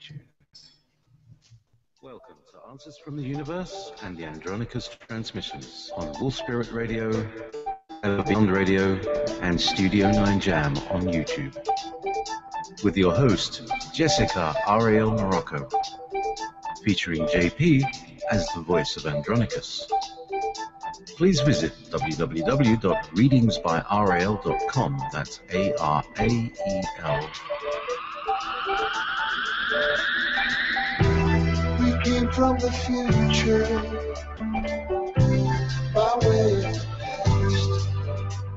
tune. Welcome to Answers from the Universe and the Andronicus transmissions on Wolf Spirit Radio, Beyond Radio, and Studio 9 Jam on YouTube. With your host, Jessica Ariel Morocco, featuring JP as the voice of Andronicus. Please visit www.readingsbyrael.com. That's A-R-A-E-L. We came from the future by way of the past.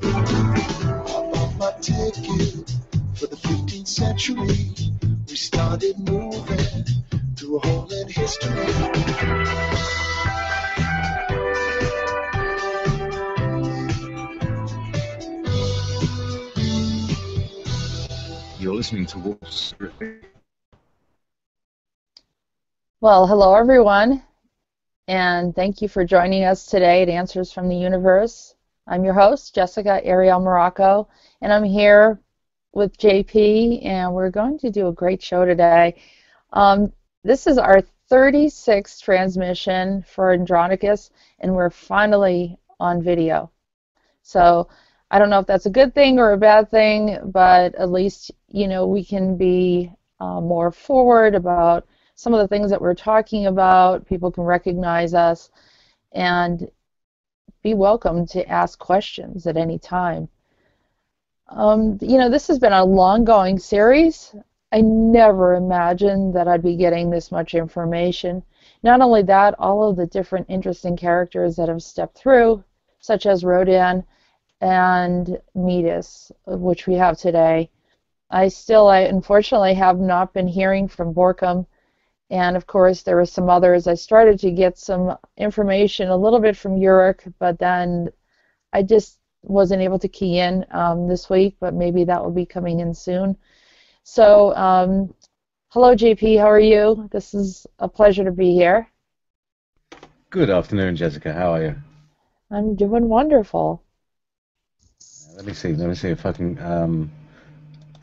I bought my ticket for the 15th century. We started moving through a hole in history. You're listening to Wolf Spirit. Well, hello everyone, and thank you for joining us today at Answers from the Universe. I'm your host, Jessica Ariel Morocco, and I'm here with JP, and we're going to do a great show today. This is our 36th transmission for Andronicus, and we're finally on video. So I don't know if that's a good thing or a bad thing, but at least, you know, we can be more forward about some of the things that we're talking about. People can recognize us and be welcome to ask questions at any time. You know, this has been a long-going series. I never imagined that I'd be getting this much information. Not only that, all of the different interesting characters that have stepped through, such as Rhodan and Meetis, which we have today. I unfortunately have not been hearing from Borkum, and of course there were some others. I started to get some information a little bit from Urich, but then I just wasn't able to key in this week, but maybe that will be coming in soon. So, hello JP, how are you? This is a pleasure to be here. Good afternoon, Jessica. How are you? I'm doing wonderful. Let me see if I can,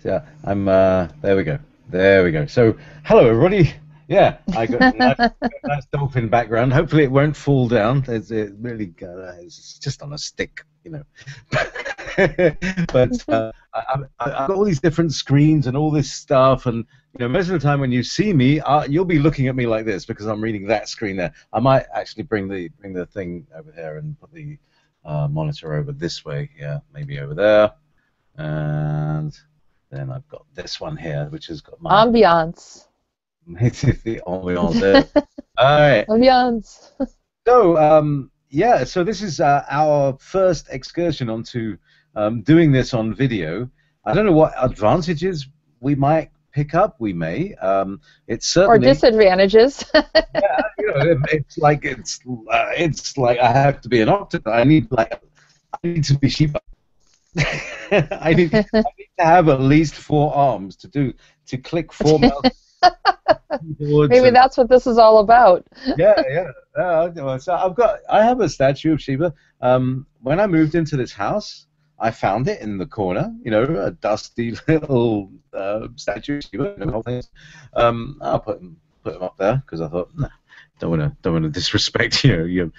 yeah, I'm, there we go. So, hello everybody. Yeah, I got a nice dolphin background. Hopefully it won't fall down. It's just on a stick, you know. But I've got all these different screens and all this stuff, and you know, most of the time when you see me, you'll be looking at me like this because I'm reading that screen there. I might actually bring the thing over here and put the monitor over this way. Yeah, maybe over there, and then I've got this one here, which has got my ambiance. It's the ambiance there. All right. Ambiance. So, yeah, so this is our first excursion onto doing this on video. I don't know what advantages we might pick up. We may. It's certainly or disadvantages. Yeah, you know, it's like I have to be an octopus. I need to be Shiva. I need to have at least 4 arms to click 4 mouse. Maybe that's what this is all about. Yeah. So I have a statue of Shiva. When I moved into this house, I found it in the corner. You know, a dusty little statue of Shiva. I'll put him up there because I thought, nah, don't want to disrespect your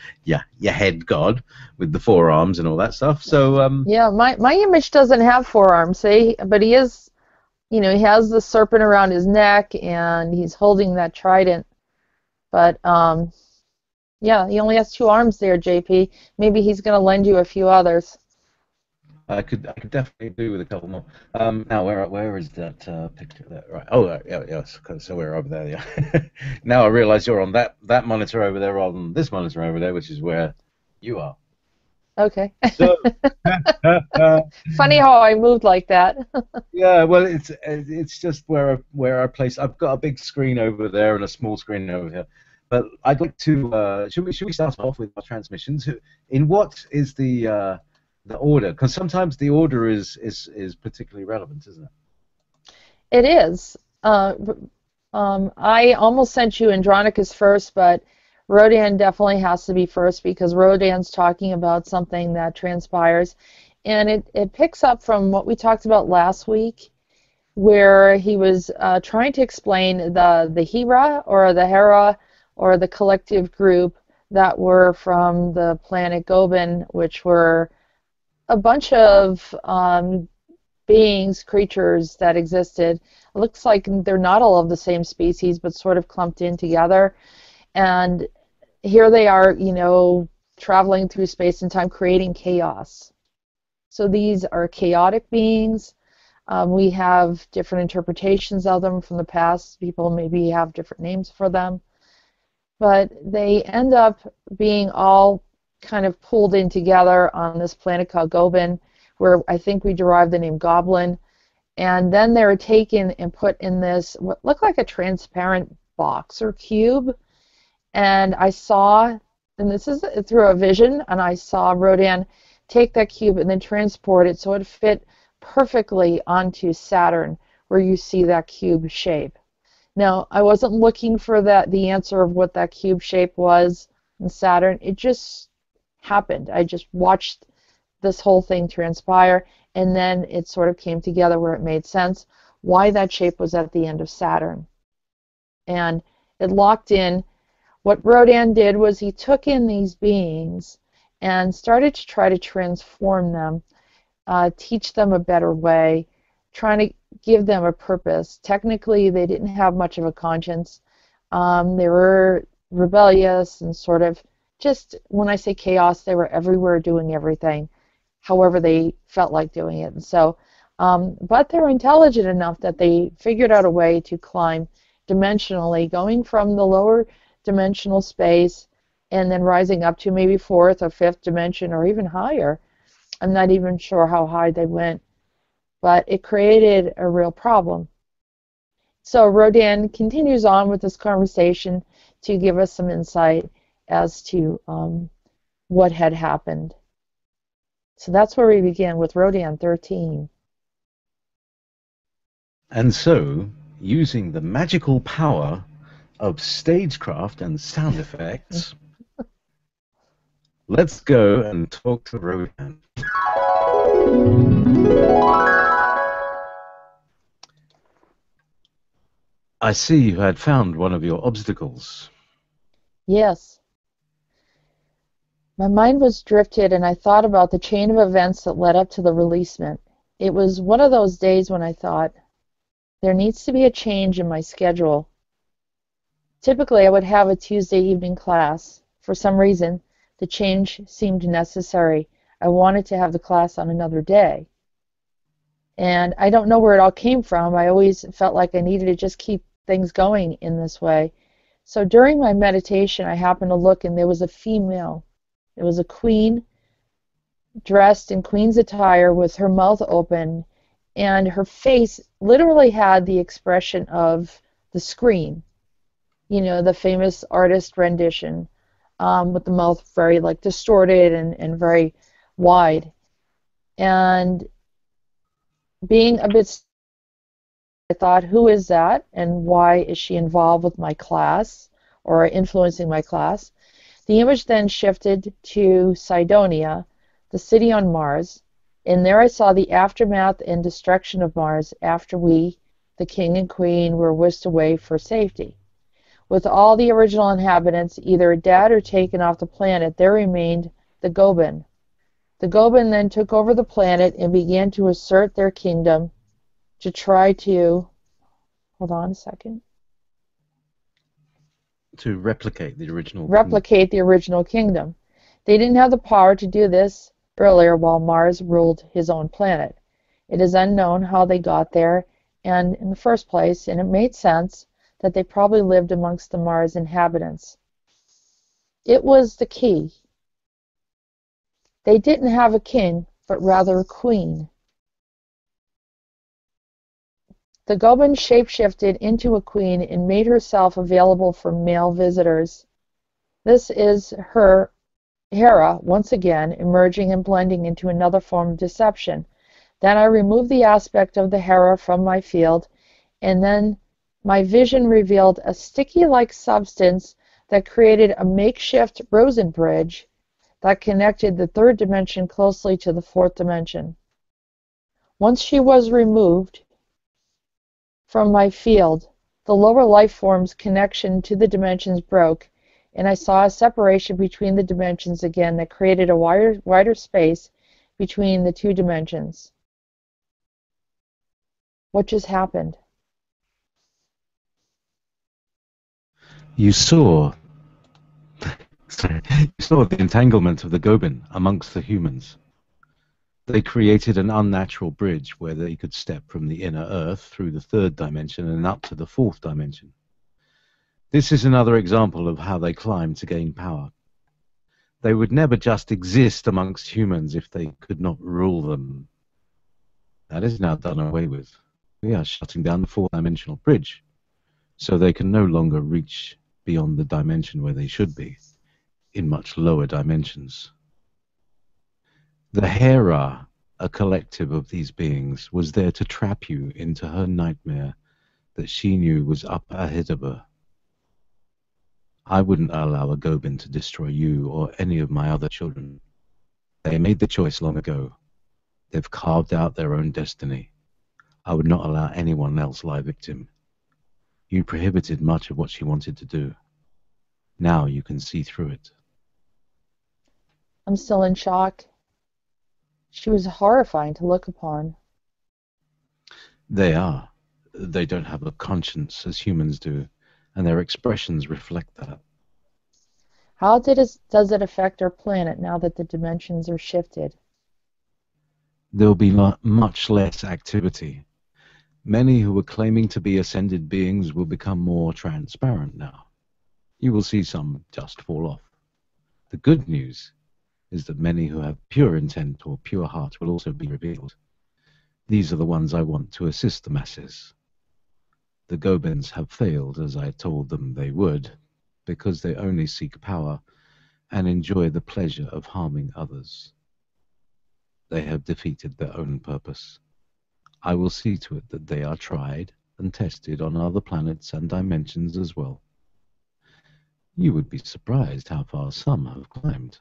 head god with the 4 arms and all that stuff. So yeah, my image doesn't have 4 arms, see, but he is. You know, he has the serpent around his neck, and he's holding that trident. But, yeah, he only has 2 arms there, JP. Maybe he's going to lend you a few others. I could definitely do with a couple more. Now, where is that picture there? Right. Oh, yeah. So we're over there, yeah. Now I realize you're on that monitor over there rather than this monitor over there, which is where you are. Okay. So, funny how I moved like that. Yeah, well, it's just where I place. I've got a big screen over there and a small screen over here. But I'd like to. Should we start off with our transmissions? In what is the order? Because sometimes the order is particularly relevant, isn't it? It is. I almost sent you Andronicus first, but Rhodan definitely has to be first because Rhodan's talking about something that transpires, and it picks up from what we talked about last week, where he was trying to explain the Hera or the collective group that were from the planet Goban, which were a bunch of beings, creatures that existed. It looks like they're not all of the same species, but sort of clumped in together. And here they are, you know, traveling through space and time, creating chaos. So these are chaotic beings. We have different interpretations of them from the past. People maybe have different names for them. But they end up being all kind of pulled in together on this planet called Goban, where I think we derived the name Goblin. And then they were taken and put in this, what looked like a transparent box or cube. And I saw, and this is through a vision, and I saw Rhodan take that cube and then transport it so it fit perfectly onto Saturn, where you see that cube shape. Now, I wasn't looking for the answer of what that cube shape was in Saturn. It just happened. I just watched this whole thing transpire, and then it sort of came together where it made sense why that shape was at the end of Saturn. And it locked in. What Rhodan did was he took in these beings and started to try to transform them, teach them a better way, trying to give them a purpose. Technically, they didn't have much of a conscience. They were rebellious and sort of just, when I say chaos, they were everywhere doing everything, however they felt like doing it. And so, but they were intelligent enough that they figured out a way to climb dimensionally, going from the lower dimensional space and then rising up to maybe fourth or fifth dimension or even higher. I'm not even sure how high they went, but it created a real problem. So Rhodan continues on with this conversation to give us some insight as to what had happened. So that's where we begin with Rhodan 13. And so, using the magical power of stagecraft and sound effects, let's go and talk to Rhodan. I see you had found one of your obstacles. Yes. My mind was drifted, and I thought about the chain of events that led up to the releasement. It was one of those days when I thought, there needs to be a change in my schedule. Typically, I would have a Tuesday evening class. For some reason, the change seemed necessary. I wanted to have the class on another day. And I don't know where it all came from. I always felt like I needed to just keep things going in this way. So during my meditation, I happened to look, and there was a female. It was a queen dressed in queen's attire with her mouth open, and her face literally had the expression of the scream. You know, the famous artist rendition, with the mouth very like distorted and very wide. And being a bit, I thought, who is that and why is she involved with my class or influencing my class? The image then shifted to Cydonia, the city on Mars, and there I saw the aftermath and destruction of Mars after we, the king and queen, were whisked away for safety. With all the original inhabitants either dead or taken off the planet, there remained the Goban. The Goban then took over the planet and began to assert their kingdom to try to, hold on a second, To replicate the original kingdom. They didn't have the power to do this earlier while Mars ruled his own planet. It is unknown how they got there and in the first place, and it made sense that they probably lived amongst the Mars inhabitants. It was the key. They didn't have a king, but rather a queen. The Goban shapeshifted into a queen and made herself available for male visitors. This is her Hera, once again, emerging and blending into another form of deception. Then I removed the aspect of the Hera from my field, and then my vision revealed a sticky-like substance that created a makeshift Rosen bridge that connected the third dimension closely to the fourth dimension. Once she was removed, from my field. The lower life form's connection to the dimensions broke, and I saw a separation between the dimensions again that created a wider space between the two dimensions. What just happened? You saw, you saw the entanglement of the Gobin amongst the humans. They created an unnatural bridge where they could step from the inner earth through the third dimension and up to the fourth dimension. This is another example of how they climbed to gain power. They would never just exist amongst humans if they could not rule them. That is now done away with. We are shutting down the fourth-dimensional bridge, so they can no longer reach beyond the dimension where they should be, in much lower dimensions. The Hera, a collective of these beings, was there to trap you into her nightmare that she knew was up ahead of her. I wouldn't allow a Gobin to destroy you or any of my other children. They made the choice long ago. They've carved out their own destiny. I would not allow anyone else lie victim. You prohibited much of what she wanted to do. Now you can see through it. I'm still in shock. She was horrifying to look upon. They are. They don't have a conscience as humans do, and their expressions reflect that. How does it affect our planet now that the dimensions are shifted? There will be much less activity. Many who were claiming to be ascended beings will become more transparent now. You will see some just fall off. The good news is that many who have pure intent or pure heart will also be revealed. These are the ones I want to assist the masses. The Gobins have failed, as I told them they would, because they only seek power and enjoy the pleasure of harming others. They have defeated their own purpose. I will see to it that they are tried and tested on other planets and dimensions as well. You would be surprised how far some have climbed.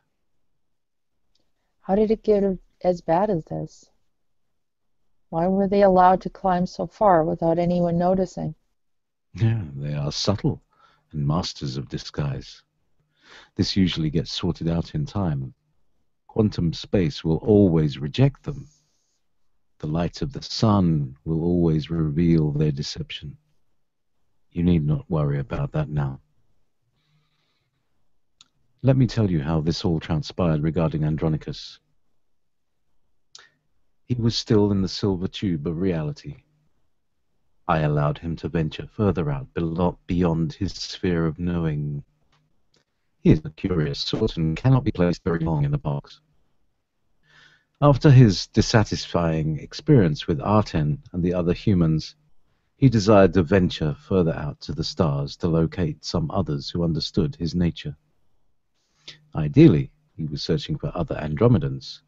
How did it get as bad as this? Why were they allowed to climb so far without anyone noticing? Yeah, they are subtle and masters of disguise. This usually gets sorted out in time. Quantum space will always reject them. The light of the sun will always reveal their deception. You need not worry about that now. Let me tell you how this all transpired regarding Andronicus. He was still in the silver tube of reality. I allowed him to venture further out beyond his sphere of knowing. He is a curious sort and cannot be placed very long in a box. After his dissatisfying experience with Arten and the other humans, he desired to venture further out to the stars to locate some others who understood his nature. Ideally, he was searching for other Andromedans,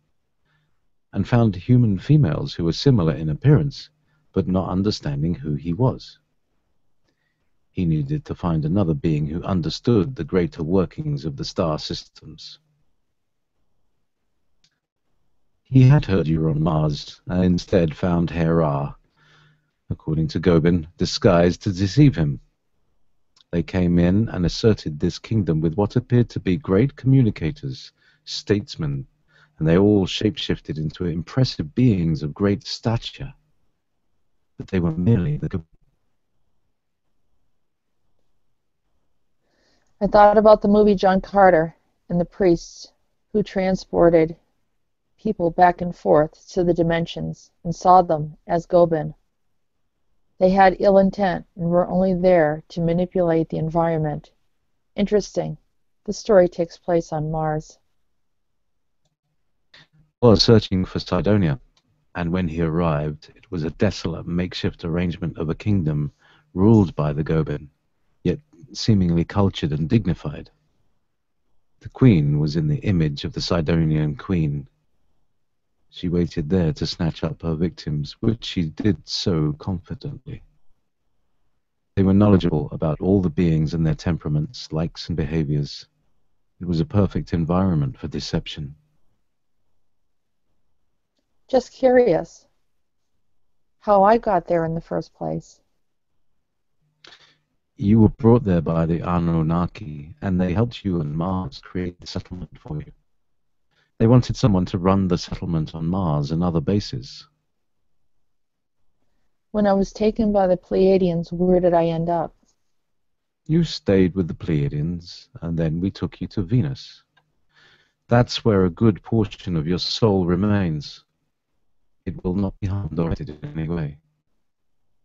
and found human females who were similar in appearance, but not understanding who he was. He needed to find another being who understood the greater workings of the star systems. He had heard you were on Mars, and instead found Hera, according to Gobin, disguised to deceive him. They came in and asserted this kingdom with what appeared to be great communicators, statesmen, and they all shapeshifted into impressive beings of great stature. But they were merely the... I thought about the movie John Carter and the priests who transported people back and forth to the dimensions and saw them as Gobin. They had ill intent and were only there to manipulate the environment. Interesting. The story takes place on Mars. Was searching for Sidonia, and when he arrived, it was a desolate makeshift arrangement of a kingdom ruled by the Gobin, yet seemingly cultured and dignified. The queen was in the image of the Sidonian queen. She waited there to snatch up her victims, which she did so confidently. They were knowledgeable about all the beings and their temperaments, likes and behaviors. It was a perfect environment for deception. Just curious how I got there in the first place. You were brought there by the Anunnaki, and they helped you and Mars create the settlement for you. They wanted someone to run the settlement on Mars and other bases. When I was taken by the Pleiadians, where did I end up? You stayed with the Pleiadians, and then we took you to Venus. That's where a good portion of your soul remains. It will not be harmed or affected in any way.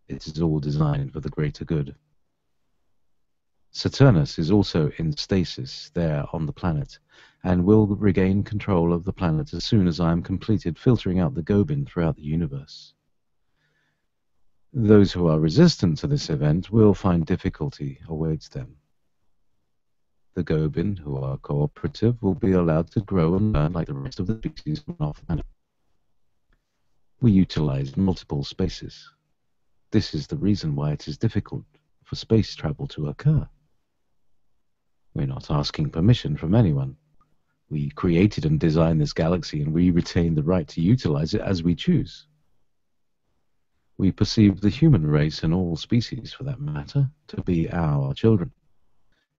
It is all designed for the greater good. Saturnus is also in stasis there on the planet, and will regain control of the planet as soon as I am completed filtering out the Gobin throughout the universe. Those who are resistant to this event will find difficulty awaits them. The Gobin, who are cooperative, will be allowed to grow and learn like the rest of the species on our planet. We utilize multiple spaces. This is the reason why it is difficult for space travel to occur. We're not asking permission from anyone. We created and designed this galaxy, and we retain the right to utilize it as we choose. We perceive the human race, and all species for that matter, to be our children.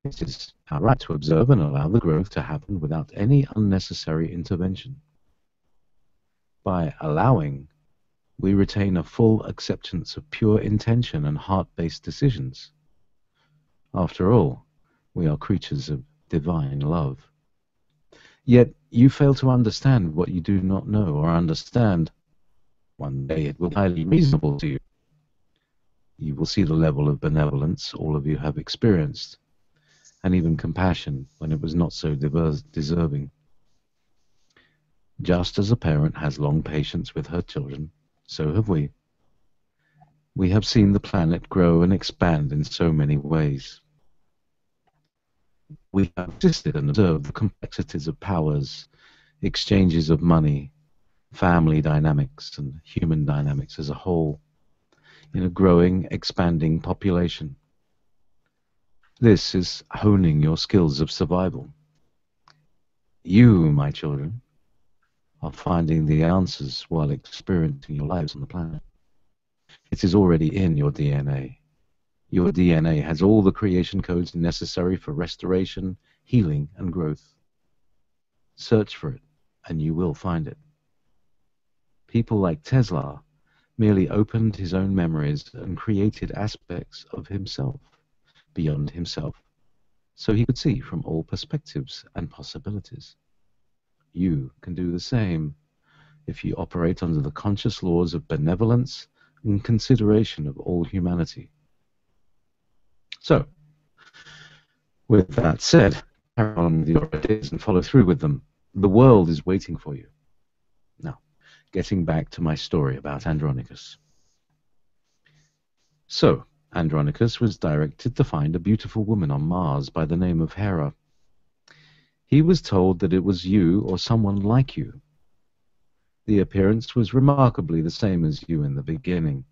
It is our right to observe and allow the growth to happen without any unnecessary intervention. By allowing, we retain a full acceptance of pure intention and heart-based decisions. After all, we are creatures of divine love. Yet you fail to understand what you do not know or understand. One day it will be highly reasonable to you. You will see the level of benevolence all of you have experienced, and even compassion when it was not so deserving. Just as a parent has long patience with her children, so have we. We have seen the planet grow and expand in so many ways. We have assisted and observed the complexities of powers, exchanges of money, family dynamics, and human dynamics as a whole, in a growing, expanding population. This is honing your skills of survival. You, my children, are finding the answers while experiencing your lives on the planet. It is already in your DNA. Your DNA has all the creation codes necessary for restoration, healing, and growth. Search for it, and you will find it. People like Tesla merely opened his own memories and created aspects of himself, beyond himself, so he could see from all perspectives and possibilities. You can do the same if you operate under the conscious laws of benevolence and consideration of all humanity. So, with that said, carry on with your ideas and follow through with them. The world is waiting for you. Now, getting back to my story about Andronicus. So, Andronicus was directed to find a beautiful woman on Mars by the name of Hera. He was told that it was you or someone like you. The appearance was remarkably the same as you in the beginning.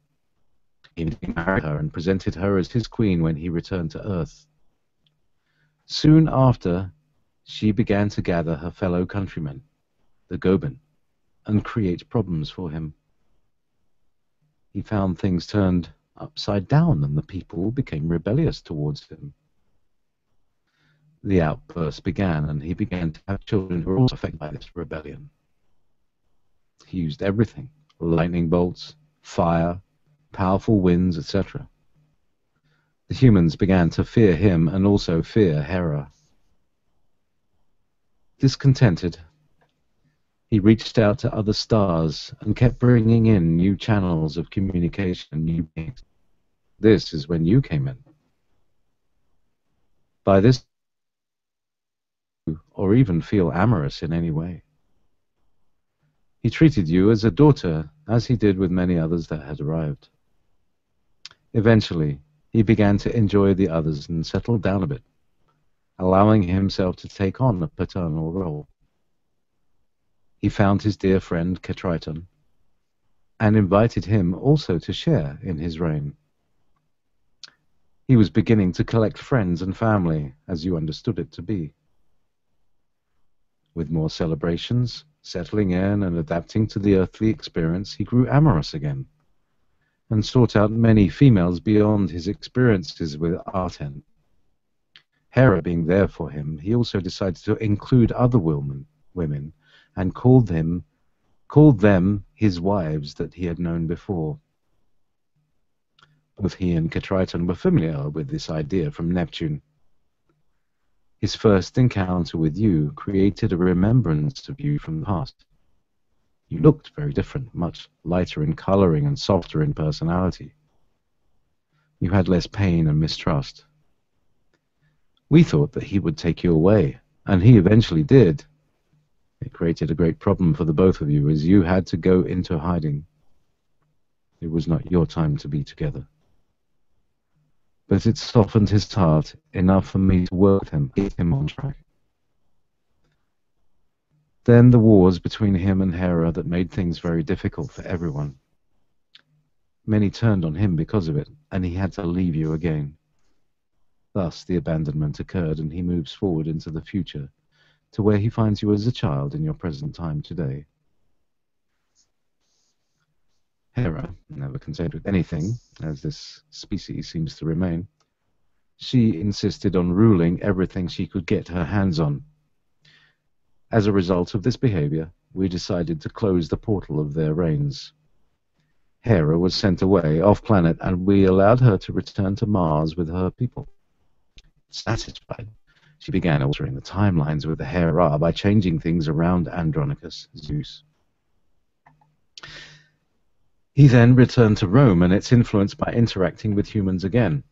He married her and presented her as his queen when he returned to Earth. Soon after, she began to gather her fellow countrymen, the Gobin, and create problems for him. He found things turned upside down and the people became rebellious towards him. The outburst began, and he began to have children who were also affected by this rebellion. He used everything: lightning bolts, fire, powerful winds, etc. The humans began to fear him and also fear Hera. Discontented, he reached out to other stars and kept bringing in new channels of communication and new beings. This is when you came in. By this, or even feel amorous in any way. He treated you as a daughter, as he did with many others that had arrived. Eventually, he began to enjoy the others and settled down a bit, allowing himself to take on a paternal role. He found his dear friend Ketriton and invited him also to share in his reign. He was beginning to collect friends and family, as you understood it to be. With more celebrations, settling in and adapting to the earthly experience, he grew amorous again, and sought out many females beyond his experiences with Arten. Hera being there for him, he also decided to include other women and called them his wives that he had known before. Both he and Catriton were familiar with this idea from Neptune. His first encounter with you created a remembrance of you from the past. You looked very different, much lighter in coloring and softer in personality. You had less pain and mistrust. We thought that he would take you away, and he eventually did. It created a great problem for the both of you, as you had to go into hiding. It was not your time to be together. But it softened his heart enough for me to work with him, get him on track. Then the wars between him and Hera that made things very difficult for everyone. Many turned on him because of it, and he had to leave you again. Thus the abandonment occurred, and he moves forward into the future, to where he finds you as a child in your present time today. Hera, never content with anything, as this species seems to remain, she insisted on ruling everything she could get her hands on. As a result of this behavior, we decided to close the portal of their reigns. Hera was sent away off-planet, and we allowed her to return to Mars with her people. Satisfied, she began altering the timelines with the Hera by changing things around Andronicus, Zeus. He then returned to Rome and its influence by interacting with humans again.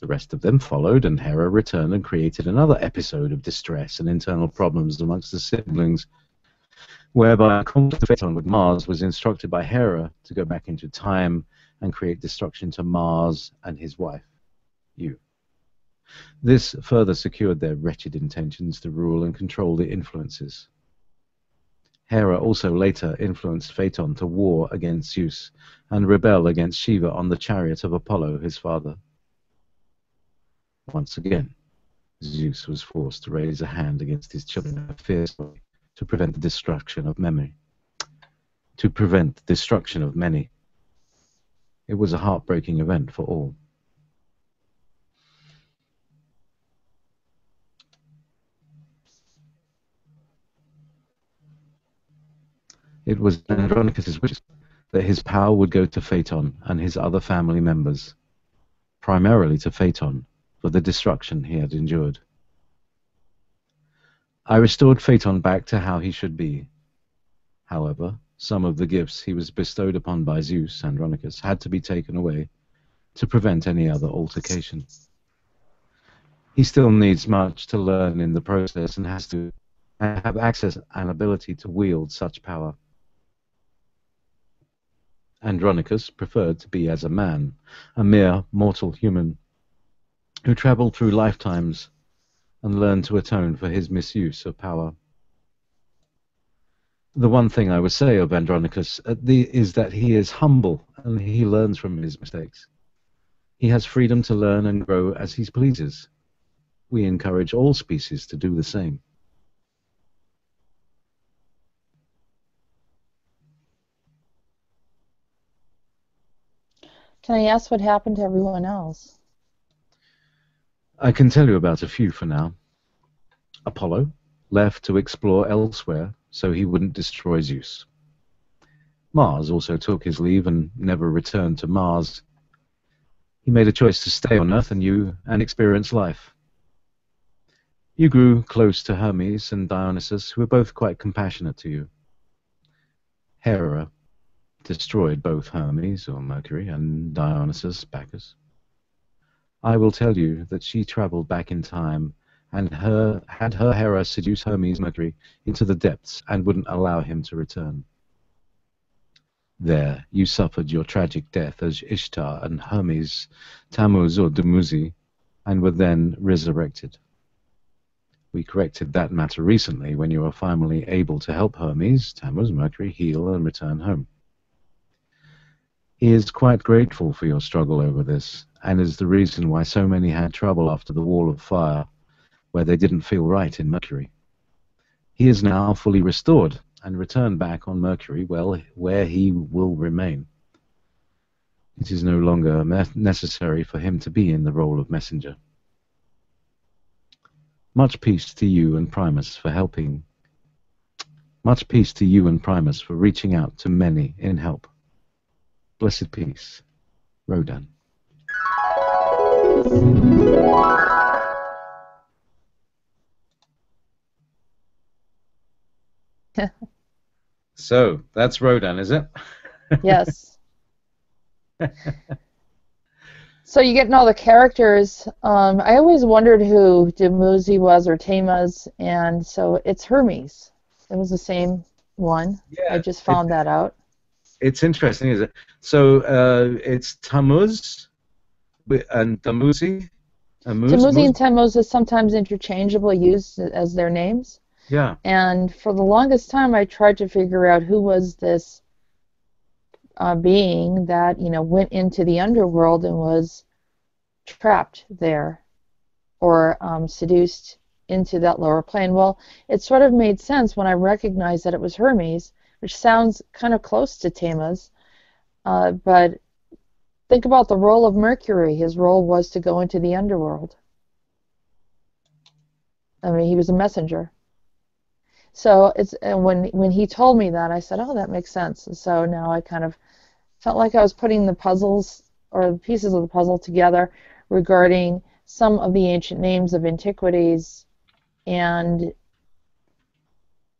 The rest of them followed, and Hera returned and created another episode of distress and internal problems amongst the siblings, whereby a conflict Phaeton with Mars was instructed by Hera to go back into time and create destruction to Mars and his wife, you. This further secured their wretched intentions to rule and control the influences. Hera also later influenced Phaeton to war against Zeus and rebel against Shiva on the chariot of Apollo, his father. Once again, Zeus was forced to raise a hand against his children fiercely to prevent the destruction of many. It was a heartbreaking event for all. It was Andronicus' wish that his power would go to Phaeton and his other family members, primarily to Phaeton, for the destruction he had endured. I restored Phaeton back to how he should be. However, some of the gifts he was bestowed upon by Zeus, Andronicus, had to be taken away to prevent any other altercation. He still needs much to learn in the process and has to have access and ability to wield such power. Andronicus preferred to be as a man, a mere mortal human, who traveled through lifetimes and learned to atone for his misuse of power. The one thing I would say of Andronicus is that he is humble and he learns from his mistakes. He has freedom to learn and grow as he pleases. We encourage all species to do the same. Can I ask what happened to everyone else? I can tell you about a few for now. Apollo left to explore elsewhere so he wouldn't destroy Zeus. Mars also took his leave and never returned to Mars. He made a choice to stay on Earth and experience life. You grew close to Hermes and Dionysus, who were both quite compassionate to you. Hera destroyed both Hermes, or Mercury, and Dionysus, Bacchus. I will tell you that she traveled back in time and had her Hera seduce Hermes, Mercury, into the depths and wouldn't allow him to return. There you suffered your tragic death as Ishtar and Hermes, Tammuz or Dumuzi, and were then resurrected. We corrected that matter recently when you were finally able to help Hermes, Tammuz, Mercury heal and return home. He is quite grateful for your struggle over this, and is the reason why so many had trouble after the Wall of Fire, where they didn't feel right in Mercury. He is now fully restored and returned back on Mercury, where he will remain. It is no longer necessary for him to be in the role of messenger. Much peace to you and Primus for helping. Much peace to you and Primus for reaching out to many in help. Blessed peace, Rhodan. So, that's Rhodan, is it? Yes. So you getting all the characters. I always wondered who Dumuzi was or Tamaz, and so it's Hermes. It was the same one. Yeah, I just found that out. it's interesting, isn't it? So it's Tammuz and Dumuzi. Dumuzi and Tammuz is sometimes interchangeably used as their names. Yeah. And for the longest time, I tried to figure out who was this being that, went into the underworld and was trapped there or seduced into that lower plane. Well, it sort of made sense when I recognized that it was Hermes, which sounds kind of close to Tammuz. But think about the role of Mercury. His role was to go into the underworld. I mean, he was a messenger. So when he told me that, I said, oh, that makes sense. And so now I kind of felt like I was putting the puzzles or the pieces of the puzzle together regarding some of the ancient names of antiquities and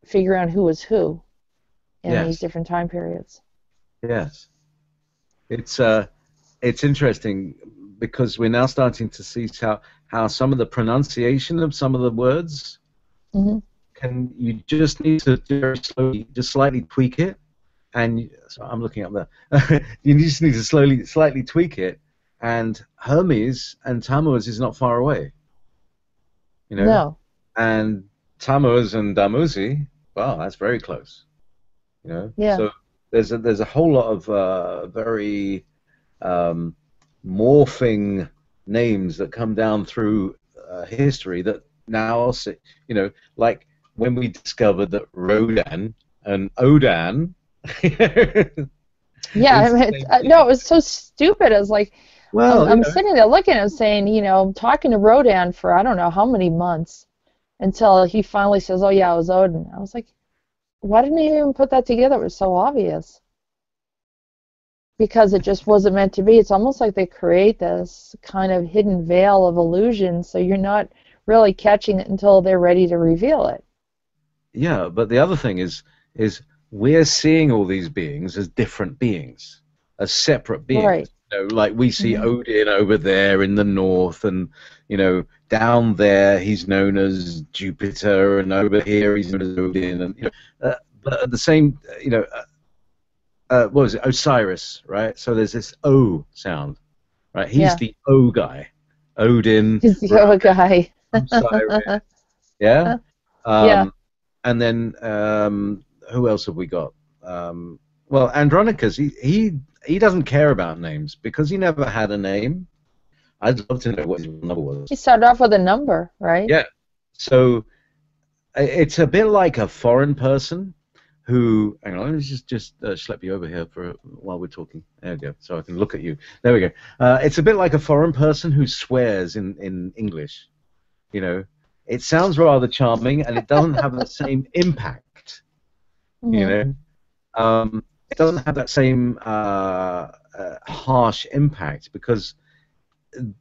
figure out who was who in these different time periods. Yes. It's interesting because we're now starting to see how some of the pronunciation of some of the words you just need to very slowly, just slightly tweak it, and so I'm looking up there. You just need to slightly tweak it, and Hermes and Tammuz is not far away. No. And Tammuz and Dumuzi, wow, that's very close. Yeah. So there's a whole lot of very morphing names that come down through history that now, like when we discovered that Rhodan and Odan. Yeah, I mean, no, it was so stupid. It was like, well, I'm sitting there looking at him saying, talking to Rhodan for I don't know how many months until he finally says, oh, yeah, it was Odin. I was like, why didn't he even put that together? It was so obvious. Because it just wasn't meant to be. It's almost like they create this kind of hidden veil of illusion, so you're not really catching it until they're ready to reveal it. Yeah, but the other thing is we're seeing all these beings as different beings, as separate beings. Right. Like we see Odin over there in the north, and down there he's known as Jupiter, and over here he's known as Odin, and but at the same, what was it, Osiris, right? So there's this O sound, right? He's the O guy, Odin. He's the O guy. Osiris. Yeah. Yeah. And then who else have we got? Well, Andronicus. He doesn't care about names because he never had a name. I'd love to know what his number was. He started off with a number, right? Yeah. So it's a bit like a foreign person who. Hang on, let me just schlep you over here while we're talking. There we go. So I can look at you. There we go. It's a bit like a foreign person who swears in English. It sounds rather charming, and it doesn't have the same impact. It doesn't have that same harsh impact because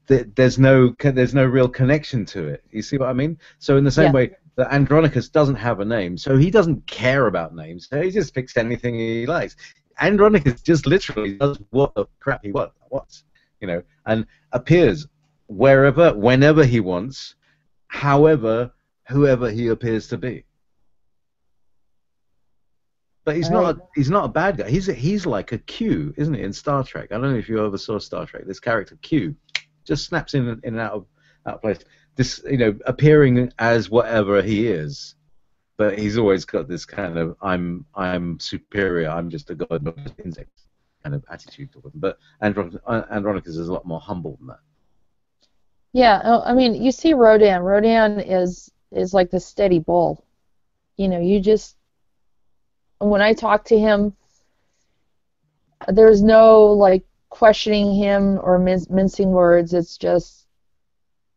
there's no real connection to it. You see what I mean? So in the same way that Andronicus doesn't have a name, so he doesn't care about names. So he just picks anything he likes. Andronicus just literally does what the crap he wants, and appears wherever, whenever he wants. However, whoever he appears to be. But he's not a bad guy. He's like a Q, isn't he, in Star Trek? I don't know if you ever saw Star Trek. This character Q just snaps in and out of place. This appearing as whatever he is. But he's always got this kind of I'm superior, I'm just a god, not just an insect kind of attitude to him. But Andronicus is a lot more humble than that. Yeah, I mean, you see Rhodan. Rhodan is like the steady bull. You just, when I talk to him, there's no, like, questioning him or mincing words.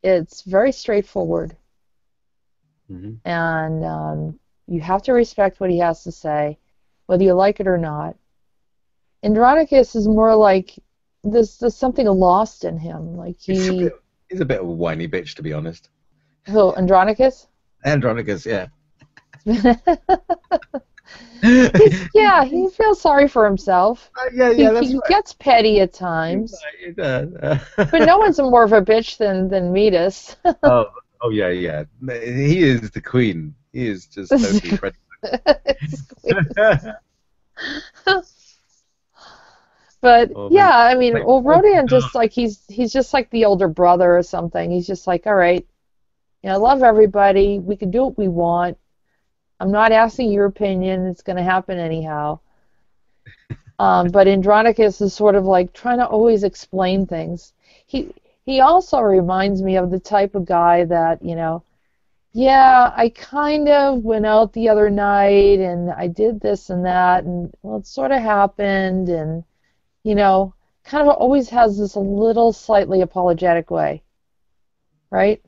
It's very straightforward. Mm-hmm. And you have to respect what he has to say, whether you like it or not. Andronicus is more like there's something lost in him. Like He's a bit of a whiny bitch, to be honest. Who, Andronicus? Andronicus, yeah. He feels sorry for himself. Yeah, that's He right. gets petty at times. He does. But no one's more of a bitch than Meetis. Oh, yeah. He is the queen. He is just totally friendly. But yeah, I mean, well, Rhodan God. just like he's just like the older brother or something. He's just like, all right, I love everybody. We can do what we want. I'm not asking your opinion. It's going to happen anyhow. But Andronicus is sort of like trying to always explain things. He also reminds me of the type of guy that, yeah, I kind of went out the other night and I did this and that, and well, it sort of happened, and kind of always has this little slightly apologetic way, right?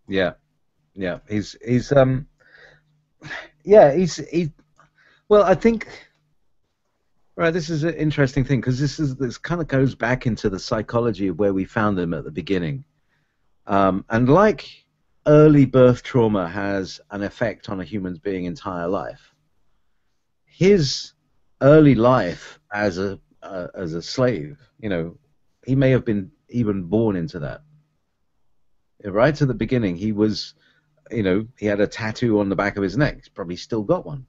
Yeah. Well, I think, right, this is an interesting thing because this kind of goes back into the psychology of where we found him at the beginning. And like early birth trauma has an effect on a human being's entire life, his early life as a slave, he may have been even born into that. Right at the beginning, he was, he had a tattoo on the back of his neck. He's probably still got one.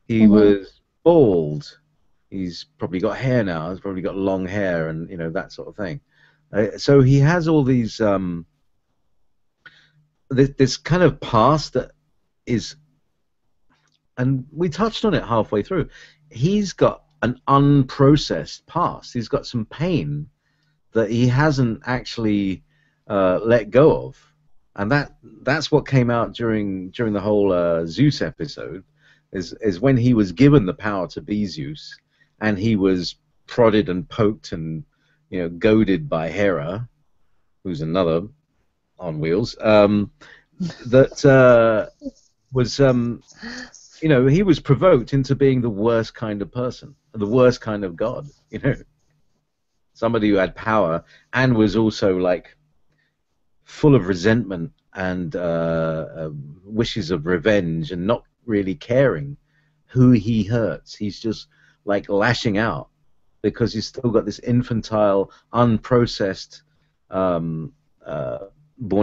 He was bald. He's probably got hair now. He's probably got long hair and, that sort of thing. So he has all these, this kind of past that is, and we touched on it halfway through. He's got an unprocessed past. He's got some pain that he hasn't actually let go of, and that's what came out during the whole Zeus episode. Is when he was given the power to be Zeus, and he was prodded and poked and goaded by Hera, who's another on wheels. That was he was provoked into being the worst kind of person, the worst kind of god. Somebody who had power and was also like full of resentment and wishes of revenge and not really caring who he hurts. He's just like lashing out because he's still got this infantile, unprocessed, born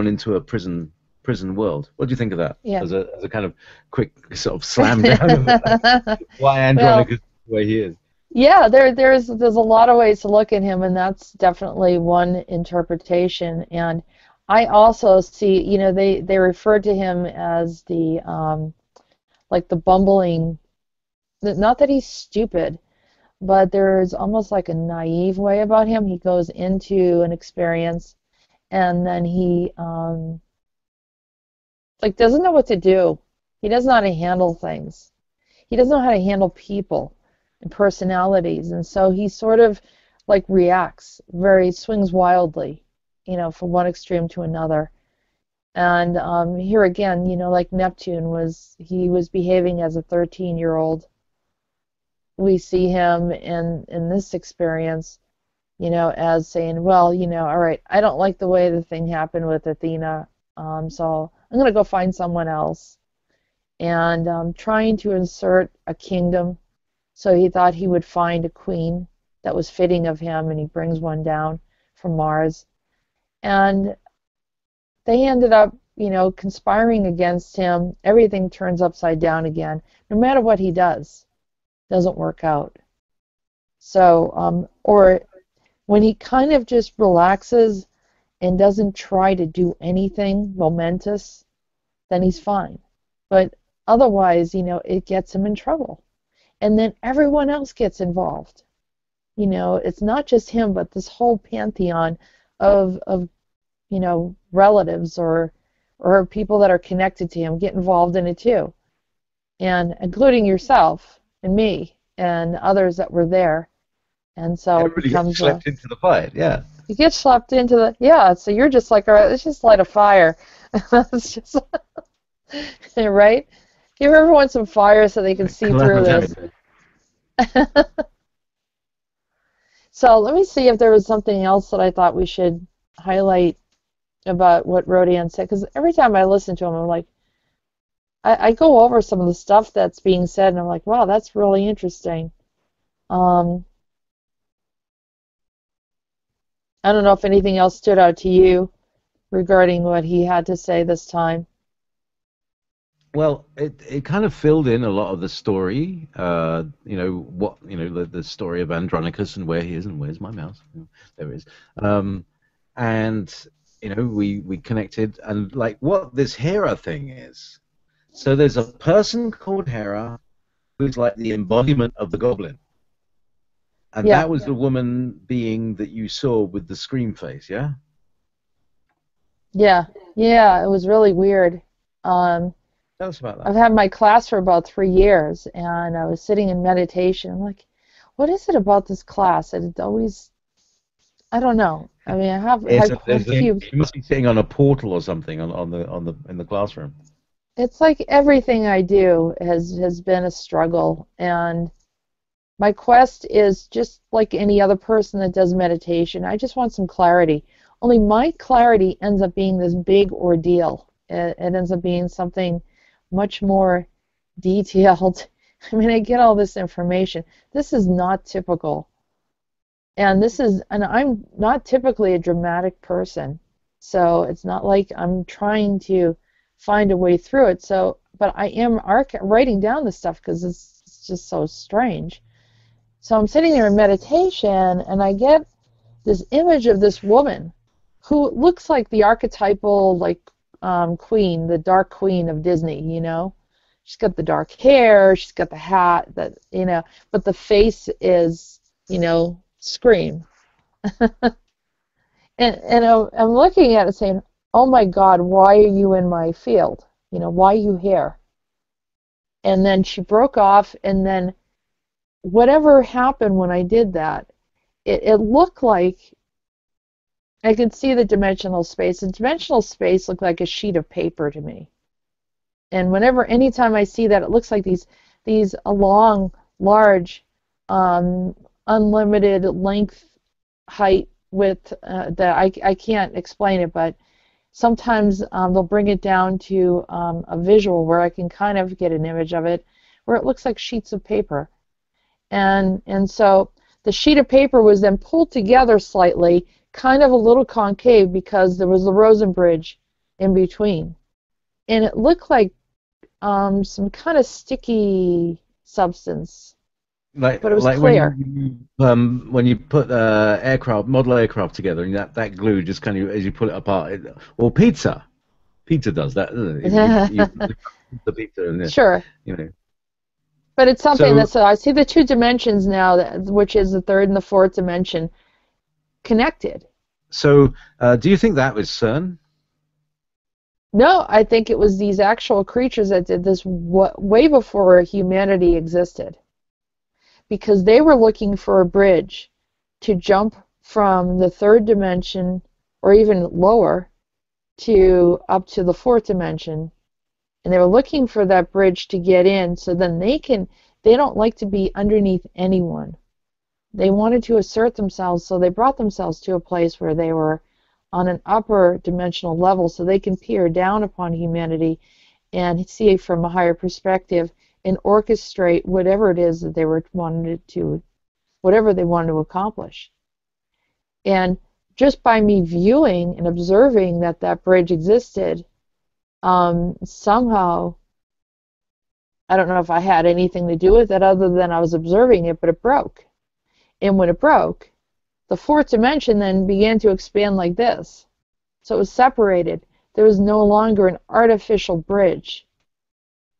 into a prison world. What do you think of that? Yeah. As a kind of quick sort of slam down of why Andronicus is the way he is. Yeah, there's a lot of ways to look at him, and that's definitely one interpretation. And I also see, they refer to him as the like the bumbling. Not that he's stupid, but there's almost like a naive way about him. He goes into an experience, and then he like doesn't know what to do. He doesn't know how to handle things. He doesn't know how to handle people and personalities, and so he sort of like reacts, swings wildly, from one extreme to another. And here again, like Neptune he was behaving as a 13-year-old. We see him in this experience, as saying, well, all right, I don't like the way the thing happened with Athena, so I'm going to go find someone else. And trying to insert a kingdom. So he thought he would find a queen that was fitting of him, and he brings one down from Mars. And they ended up, conspiring against him. Everything turns upside down again. No matter what he does, doesn't work out. So, or when he kind of just relaxes and doesn't try to do anything momentous, then he's fine. But otherwise, it gets him in trouble. And then everyone else gets involved. It's not just him, but this whole pantheon of relatives or people that are connected to him get involved in it too. And including yourself and me and others that were there. And so it Everybody gets becomes a, swept into the fight. Yeah. you get swept into the, yeah, so you're just like, all right, let's just light a fire. It's just, right? Give everyone some fire so they can see through this. Calamity. So let me see if there was something else that I thought we should highlight about what Rhodan said, because every time I listen to him, I'm like, I go over some of the stuff that's being said, and I'm like, wow, that's really interesting. I don't know if anything else stood out to you regarding what he had to say this time. Well, it kind of filled in a lot of the story. The story of Andronicus and where he is and where's my mouse. There it is. And we connected and like what this Hera thing is. So there's a person called Hera who's like the embodiment of the goblin. And Yeah. that was the woman being that you saw with the scream face, yeah? Yeah, yeah, it was really weird. Tell us about I've that. had my class for about 3 years, and I was sitting in meditation. I'm like, what is it about this class? And it always, I don't know. I mean, I have It's had a, quite there's a a, few. you must be sitting on a portal or something in the classroom. It's like everything I do has been a struggle, and my quest is just like any other person that does meditation. I just want some clarity. Only my clarity ends up being this big ordeal. It ends up being something much more detailed. I mean, I get all this information. This is not typical. And I'm not typically a dramatic person. So it's not like I'm trying to find a way through it. So, but I am writing down this stuff because it's just so strange. So I'm sitting there in meditation, and I get this image of this woman who looks like the archetypal, like, queen, the dark queen of Disney, you know? She's got the dark hair, she's got the hat, but the face is, Scream. And I'm looking at it saying, oh my God, why are you in my field? Why are you here? And then she broke off, and then whatever happened when I did that, it looked like I could see the dimensional space. The dimensional space looked like a sheet of paper to me. And anytime I see that, it looks like these long, large, unlimited length, height, width, that I can't explain it, but sometimes they'll bring it down to a visual where I can kind of get an image of it, where it looks like sheets of paper. And so the sheet of paper was then pulled together slightly, kind of a little concave because there was the Rosen Bridge in between. And it looked like some kind of sticky substance, Like but it was like clear. when you put model aircraft together, and that glue just kind of as you pull it apart, or pizza does that, doesn't it? You the pizza and Sure. you know. But it's something So that's, I see the two dimensions now, which is the third and the fourth dimension, connected. so do you think that was CERN? No, I think it was these actual creatures that did this way before humanity existed. Because they were looking for a bridge to jump from the third dimension, or even lower, up to the fourth dimension. And they were looking for that bridge to get in, so then they don't like to be underneath anyone. They wanted to assert themselves, so they brought themselves to a place where they were on an upper dimensional level, so they can peer down upon humanity and see from a higher perspective and orchestrate whatever it is that they wanted to accomplish. And just by me viewing and observing that bridge existed, somehow, I don't know if I had anything to do with it other than I was observing it, but it broke. And when it broke, the fourth dimension then began to expand like this. So it was separated. There was no longer an artificial bridge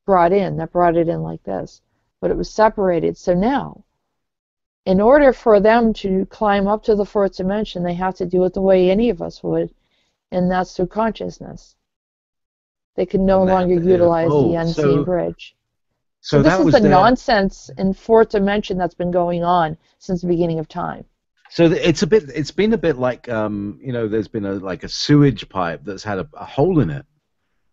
brought it in like this, but it was separated. So now, in order for them to climb up to the fourth dimension, they have to do it the way any of us would, and that's through consciousness. They can no longer utilize the unseen bridge. So So this that is was the their. nonsense in fourth dimension that's been going on since the beginning of time. So it's a bit. It's been a bit like there's been a sewage pipe that's had a hole in it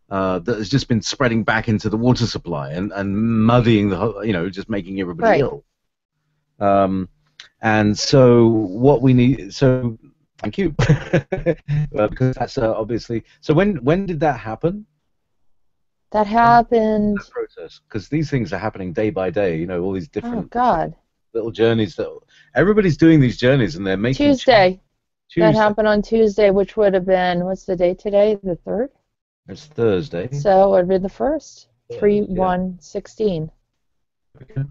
that has just been spreading back into the water supply and muddying the just making everybody Right. ill. Um, and so what we need. So thank you, because that's obviously. So when did that happen? That When happened. that process? Because these things are happening day by day. All these Oh different God. little journeys that everybody's doing these journeys and they're making change. Tuesday. That Tuesday. happened on Tuesday, which would have been, what's the date today? The 3rd? It's Thursday. So it would have been the 1st. Yeah. 3/1/16. Okay.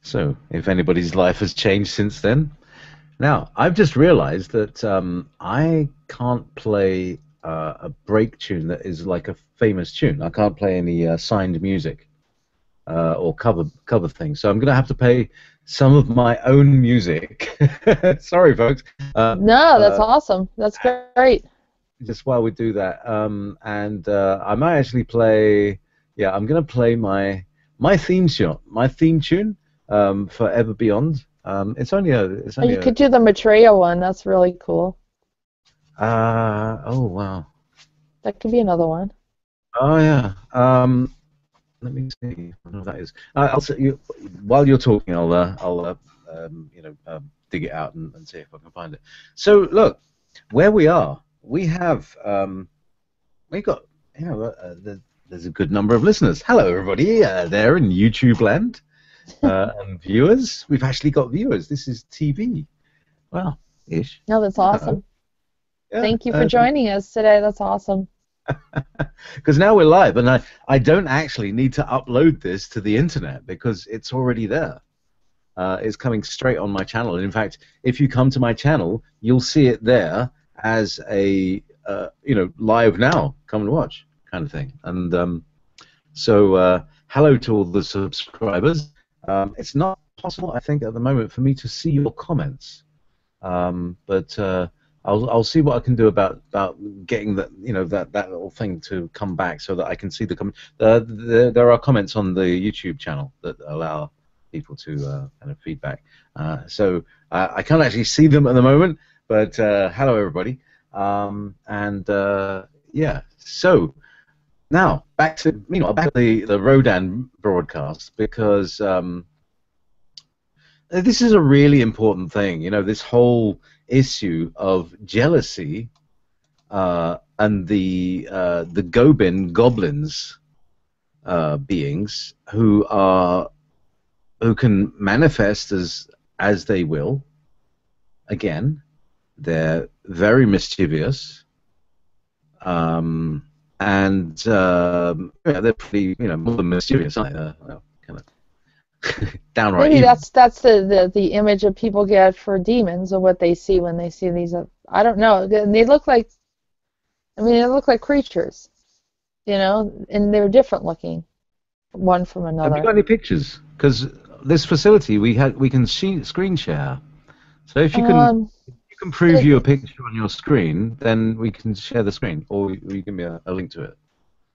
So, if anybody's life has changed since then. Now, I've just realized that I can't play a break tune that is like a famous tune. I can't play any signed music or cover things. So I'm going to have to play some of my own music. Sorry, folks. No, that's awesome. That's great. Just while we do that, I might actually play. Yeah, I'm going to play my theme tune, Forever Beyond. It's only a. It's Oh, only you a. could do the Maitreya one. That's really cool. Oh wow. That could be another one. Oh yeah. Let me see. I don't know what that is. I'll say you while you're talking. I'll dig it out and see if I can find it. So look, where we are, we have we got there's a good number of listeners. Hello everybody there in YouTube land and viewers. We've actually got viewers. This is TV. Well, ish. No, that's awesome. Yeah, Thank you for joining us today. That's awesome. because now we're live, and I don't actually need to upload this to the internet because it's already there. It's coming straight on my channel. And in fact, if you come to my channel, you'll see it there as a live now. Come and watch kind of thing. And so hello to all the subscribers. It's not possible, I think, at the moment for me to see your comments, but I'll see what I can do about getting that that little thing to come back so that I can see the comment. There are comments on the YouTube channel that allow people to kind of feedback. So I can't actually see them at the moment, but hello everybody. Yeah. So now back to the Rhodan broadcast, because this is a really important thing. This whole issue of jealousy and the Gobin goblins beings who can manifest as they will. Again, they're very mischievous, and they're pretty more than mischievous, aren't they? Kind of downright Maybe evil. that's the image that people get for demons and what they see when they see these. I don't know. They look like, they look like creatures, and they're different looking, one from Have you got another. any pictures? Because this facility we can screen share. So if you can prove It, you a picture on your screen, then we can share the screen, or you give me a link to it,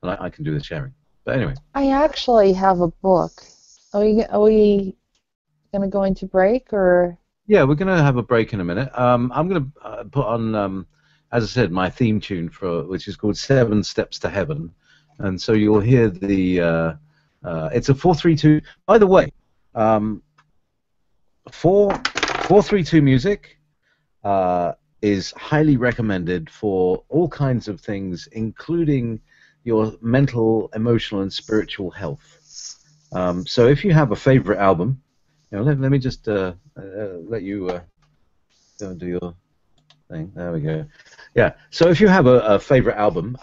and I can do the sharing. But anyway. I actually have a book. Are we gonna go into break or? Yeah, we're going to have a break in a minute. I'm going to put on, as I said, my theme tune which is called 7 Steps to Heaven, and so you'll hear the. It's a 4/3/2. By the way, 4/3/2 music is highly recommended for all kinds of things, including your mental, emotional, and spiritual health. So if you have a favorite album, let me just let you go and do your thing. There we go. Yeah. So if you have a favorite album,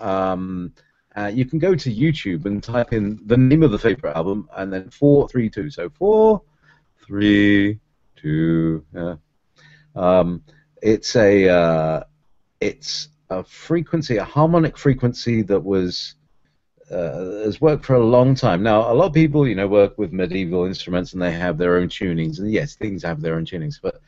you can go to YouTube and type in the name of the favorite album and then 4/3/2. So 4/3/2. Yeah. It's a frequency, a harmonic frequency that has worked for a long time. Now, a lot of people, work with medieval instruments and they have their own tunings. And yes, things have their own tunings. But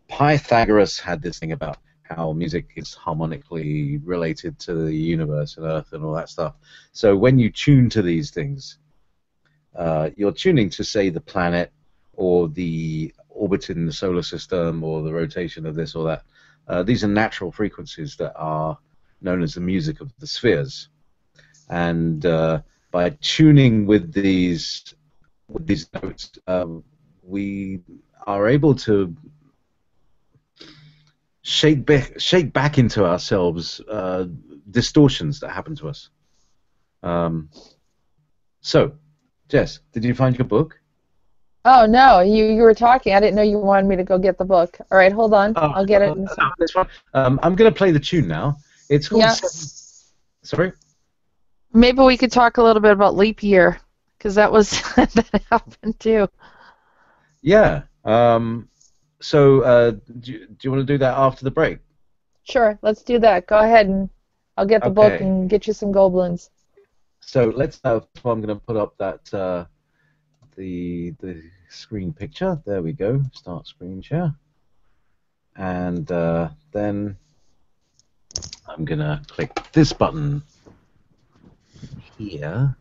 Pythagoras had this thing about how music is harmonically related to the universe and Earth and all that stuff. So when you tune to these things, you're tuning to, say, the planet or the orbit in the solar system or the rotation of this or that. These are natural frequencies that are known as the music of the spheres. And by tuning with these notes, we are able to shake back into ourselves distortions that happen to us. So, Jess, did you find your book? Oh no, you were talking. I didn't know you wanted me to go get the book. All right, hold on. Oh, I'll get it. no, that's fine. I'm going to play the tune now. It's called Yeah. Sorry? Maybe we could talk a little bit about leap year, because that was that happened too. Yeah. So, do you want to do that after the break? Sure, let's do that. Go ahead and I'll get the book Okay. and get you some goblins. So let's. I'm going to put up that the screen picture. There we go. Start screen share, and then I'm going to click this button here.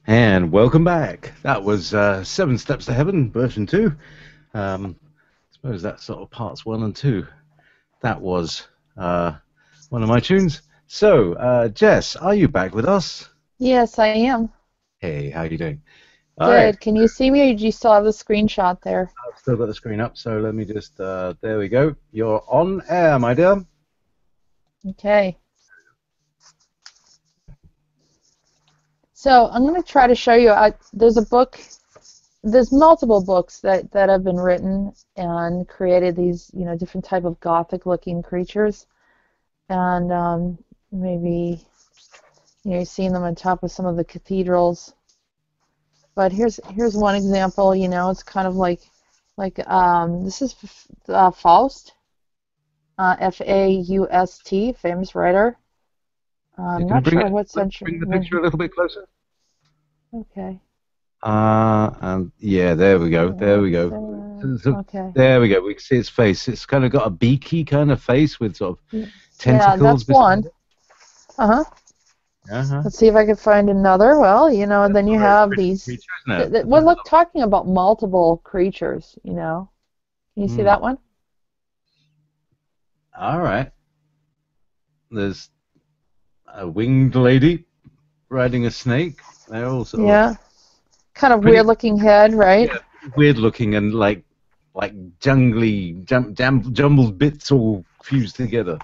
And welcome back. That was 7 Steps to Heaven, version 2. I suppose that's sort of parts 1 and 2. That was one of my tunes. So, Jess, are you back with us? Yes, I am. Hey, how are you doing? All Good. right. Can you see me, or do you still have the screenshot there? I've still got the screen up, so let me just, there we go. You're on air, my dear. Okay. So I'm going to try to show you. There's a book. There's multiple books that have been written and created these, different type of Gothic-looking creatures, and maybe you've seen them on top of some of the cathedrals. But here's one example. It's kind of like this is Faust, Faust, famous writer. I'm not sure what century. Bring the picture a little bit closer. Okay. And yeah, there we go. There we go. Okay. There we go. We can see its face. It's kind of got a beaky kind of face with sort of tentacles. Yeah, that's one. Let's see if I can find another. Well, and then you have these. We're talking about multiple creatures. Can you see that one? All right. There's a winged lady riding a snake. They're all sort of kind of weird-looking head, right? Yeah, weird-looking and like jungly, jumbled bits all fused together.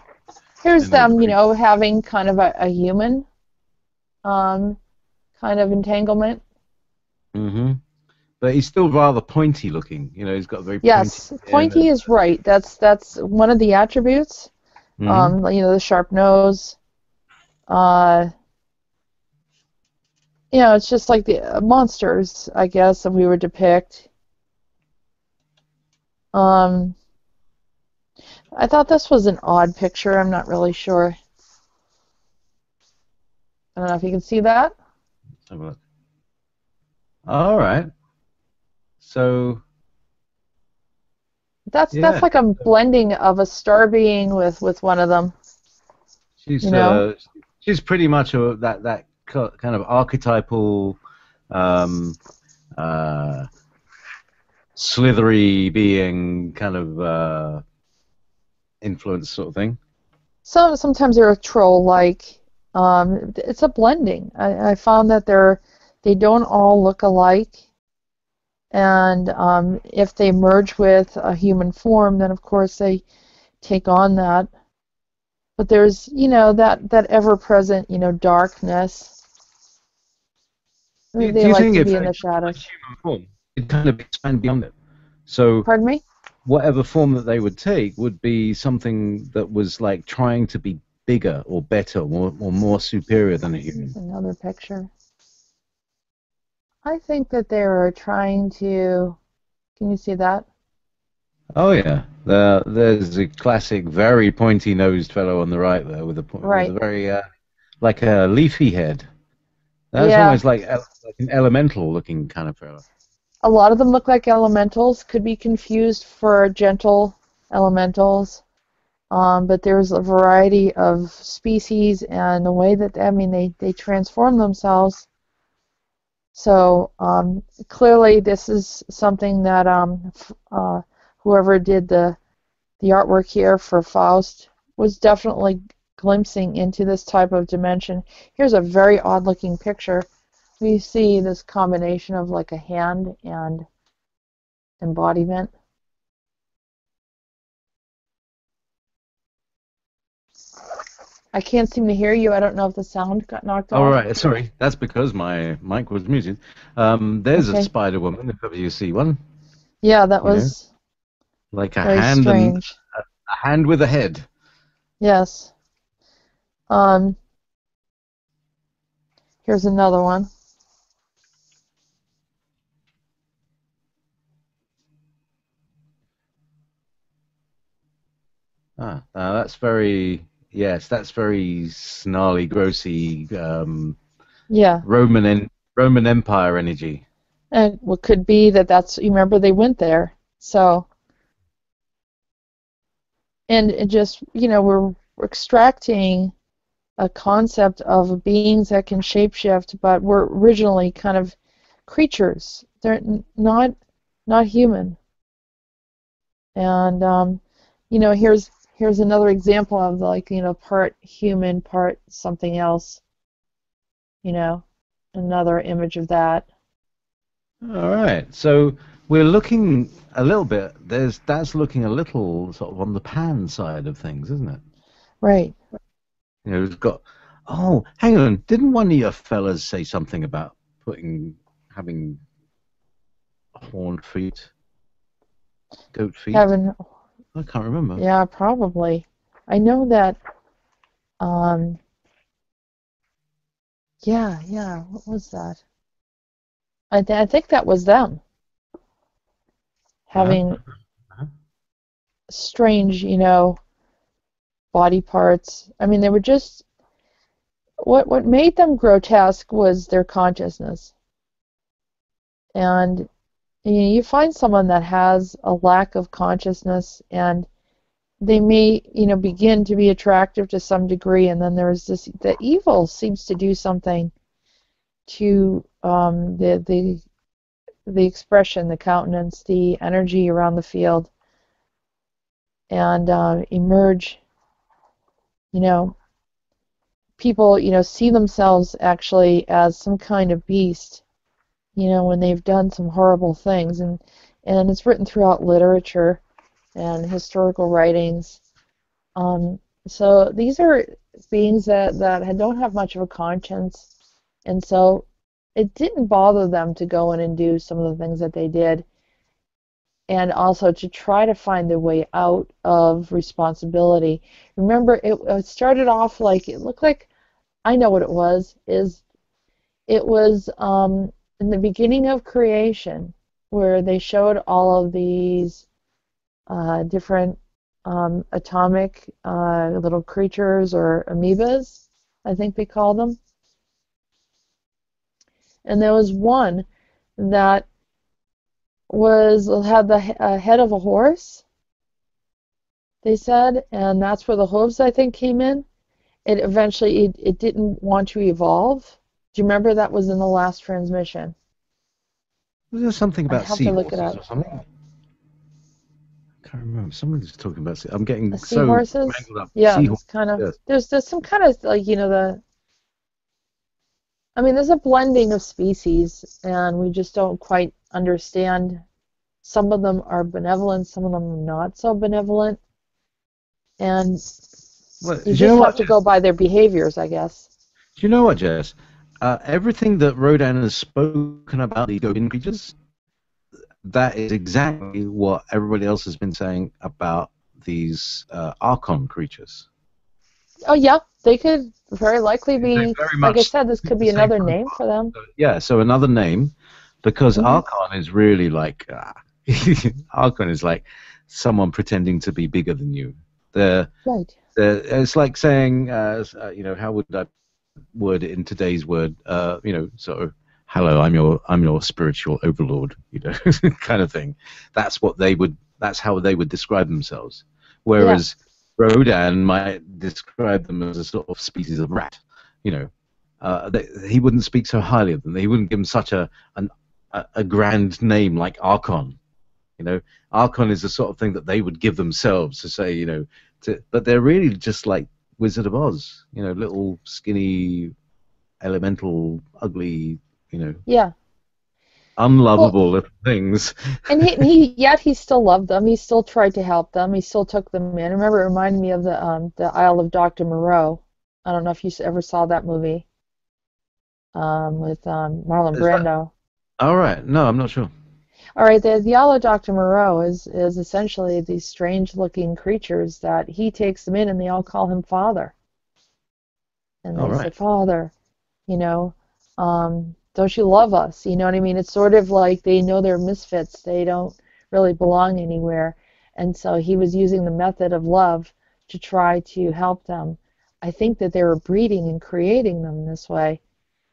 Here's them, having kind of a human kind of entanglement. Mm-hmm. But he's still rather pointy-looking. He's got a very pointy is right. That's one of the attributes. Mm-hmm. The sharp nose. It's just like the monsters, I guess, that we would depict. I thought this was an odd picture. I'm not really sure. I don't know if you can see that. Let's have a look. All right. So that's like a blending of a star being with one of them. She's pretty much that kind of archetypal, slithery being kind of influence sort of thing. Sometimes they're a troll-like. It's a blending. I found that they don't all look alike, and if they merge with a human form, then of course they take on that. But there's, that ever-present, darkness. They like to be in the shadows. Human form, it kind of expand beyond it. So, pardon me? Whatever form that they would take would be something that was like trying to be bigger or better or more superior than a human. Here's another picture. I think that they were trying to. Can you see that? Oh yeah, there's a classic, very pointy-nosed fellow on the right there with a very like a leafy head. That's almost like an elemental-looking kind of fellow. A lot of them look like elementals. Could be confused for gentle elementals, but there's a variety of species and the way that they transform themselves. So clearly, this is something that whoever did the artwork here for Faust was definitely glimpsing into this type of dimension. Here's a very odd-looking picture. We see this combination of like a hand and embodiment. I can't seem to hear you. I don't know if the sound got knocked off. Oh, right. Sorry. That's because my mic was muted. There's a spider woman, if ever you see one. Yeah, that was like a hand strange. And a hand with a head. Yes. Here's another one. That's very, that's very snarly, grossy, Roman Empire energy. And what could be that's, you remember they went there, so. And it just, we're extracting a concept of beings that can shapeshift, but were originally kind of creatures. They're not human. And, here's another example of part human, part something else. Another image of that. All right. So we're looking a little bit. That's looking a little sort of on the pan side of things, isn't it? Right. We've got Oh, hang on. Didn't one of your fellas say something about having horned feet, goat feet? Having, I can't remember. yeah, probably. I know that, um, yeah, what was that? I think that was them Uh, having strange, body parts. I mean, they were just, what made them grotesque was their consciousness. And you find someone that has a lack of consciousness, and they may, begin to be attractive to some degree, and then there's the evil seems to do something to the expression, the countenance, the energy around the field, and emerge, you know, people, see themselves actually as some kind of beast, when they've done some horrible things, and it's written throughout literature and historical writings. So these are beings that don't have much of a conscience, and so it didn't bother them to go in and do some of the things that they did, and also to try to find their way out of responsibility. Remember, it started off like, it looked like, I know what it was, it was in the beginning of creation, where they showed all of these different atomic little creatures, or amoebas, I think they call them. And there was one that had the head of a horse, they said, and that's where the hooves, I think, came in. It eventually, it didn't want to evolve. Do you remember that was in the last transmission? Was there something I'd about have to look it seahorses up. or something? I can't remember. Someone was talking about. I'm getting so Seahorses? mangled up. Yeah, Seahorses. it's kind of, Yes. there's some kind of, like, I mean, there's a blending of species, and we just don't quite understand. Some of them are benevolent, some of them are not so benevolent, and Well, do you you know just have what, to Jess? go by their behaviors, I guess. Do you know what, Jess? Everything that Rhodan has spoken about these goat creatures, that is exactly what everybody else has been saying about these Archon creatures. Oh, yeah, they could very likely They be, very like I much said, this fit could the be same another profile. name for them. Yeah, so another name, because Hmm. Archon is really like Archon is like someone pretending to be bigger than you. They're, Right. it's like saying, how would I word it in today's word? Sort of, hello, I'm your spiritual overlord, kind of thing. That's how they would describe themselves. Yeah. Whereas Rhodan might describe them as a sort of species of rat, you know. He wouldn't speak so highly of them. He wouldn't give them such a grand name like Archon. Archon is the sort of thing that they would give themselves to say, but they're really just like Wizard of Oz, little skinny, elemental, ugly, Yeah. Well, unlovable little things. and yet he still loved them. He still tried to help them. He still took them in. Remember, it reminded me of the Isle of Dr. Moreau. I don't know if you ever saw that movie with Marlon Is that Brando. all right? No, I'm not sure. All right, the Isle of Dr. Moreau is essentially these strange-looking creatures that he takes them in, and they all call him Father. And All they say, right. Father, don't you love us? You know what I mean? It's sort of like they know they're misfits. They don't really belong anywhere. And so he was using the method of love to try to help them. I think that they were breeding and creating them this way.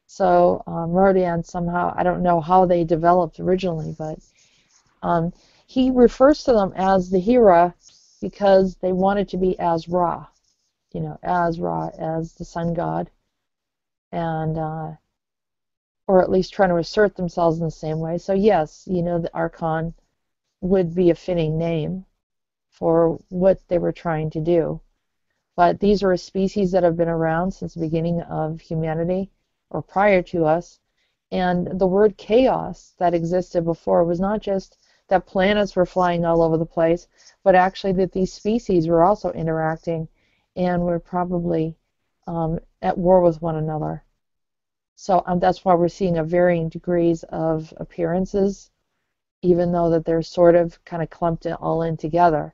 So Rhodan somehow, I don't know how they developed originally, but um, he refers to them as the Hera because they wanted to be as Ra, as Ra, as the sun god, and or at least trying to assert themselves in the same way. So yes, the Archon would be a fitting name for what they were trying to do. But these are a species that have been around since the beginning of humanity, or prior to us. And the word chaos that existed before was not just that planets were flying all over the place, but actually that these species were also interacting and were probably at war with one another. So that's why we're seeing a varying degrees of appearances, even though that they're sort of kind of clumped all in together.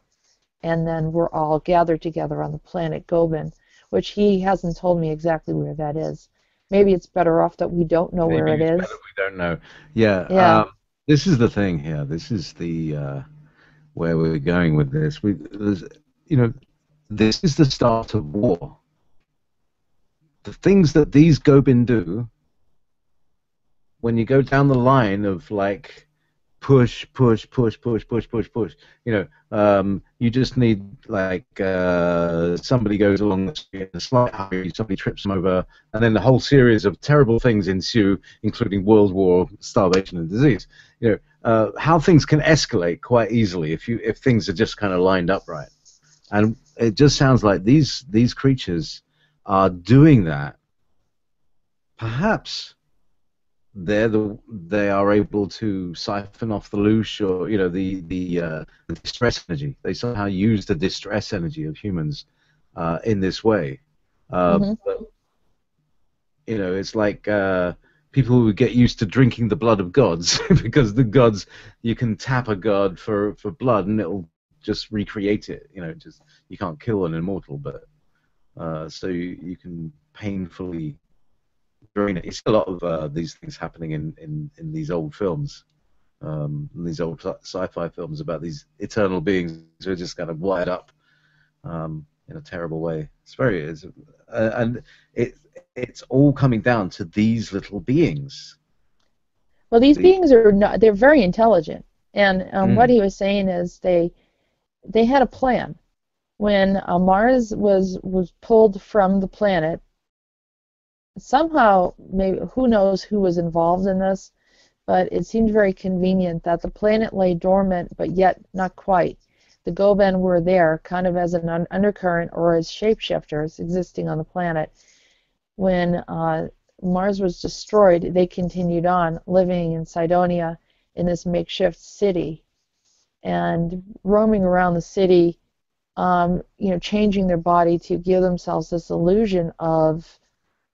And then we're all gathered together on the planet Gobin, which he hasn't told me exactly where that is. Maybe it's better off that we don't know where Maybe it it's better is. we don't know. Yeah. Yeah. This is the thing here. This is the where we're going with this. You know, this is the start of war. The things that these Gobin do, when you go down the line of like push, push, push, push, push, push, push, you just need like somebody goes along the street in a slight hurry, somebody trips them over, and then the whole series of terrible things ensue, including world war, starvation, and disease. How things can escalate quite easily if things are just kind of lined up right. And it just sounds like these creatures are doing that. Perhaps they are able to siphon off the loosh, or the distress energy. They somehow use the distress energy of humans in this way. Hmm. But it's like people who get used to drinking the blood of gods because the gods, you can tap a god for blood and it'll just recreate it. Just you can't kill an immortal, but so you can painfully drain it. You see a lot of these things happening in these old films, these old sci-fi films about these eternal beings who are just kind of wired up in a terrible way. And it's all coming down to these little beings. Well, these beings are not, they're very intelligent. And what Mm. he was saying is they had a plan. When Mars was pulled from the planet, somehow, maybe who knows who was involved in this, but it seemed very convenient that the planet lay dormant, but yet not quite. The Goben were there, kind of as an undercurrent or as shapeshifters existing on the planet. When Mars was destroyed, they continued on living in Cydonia in this makeshift city and roaming around the city, changing their body to give themselves this illusion of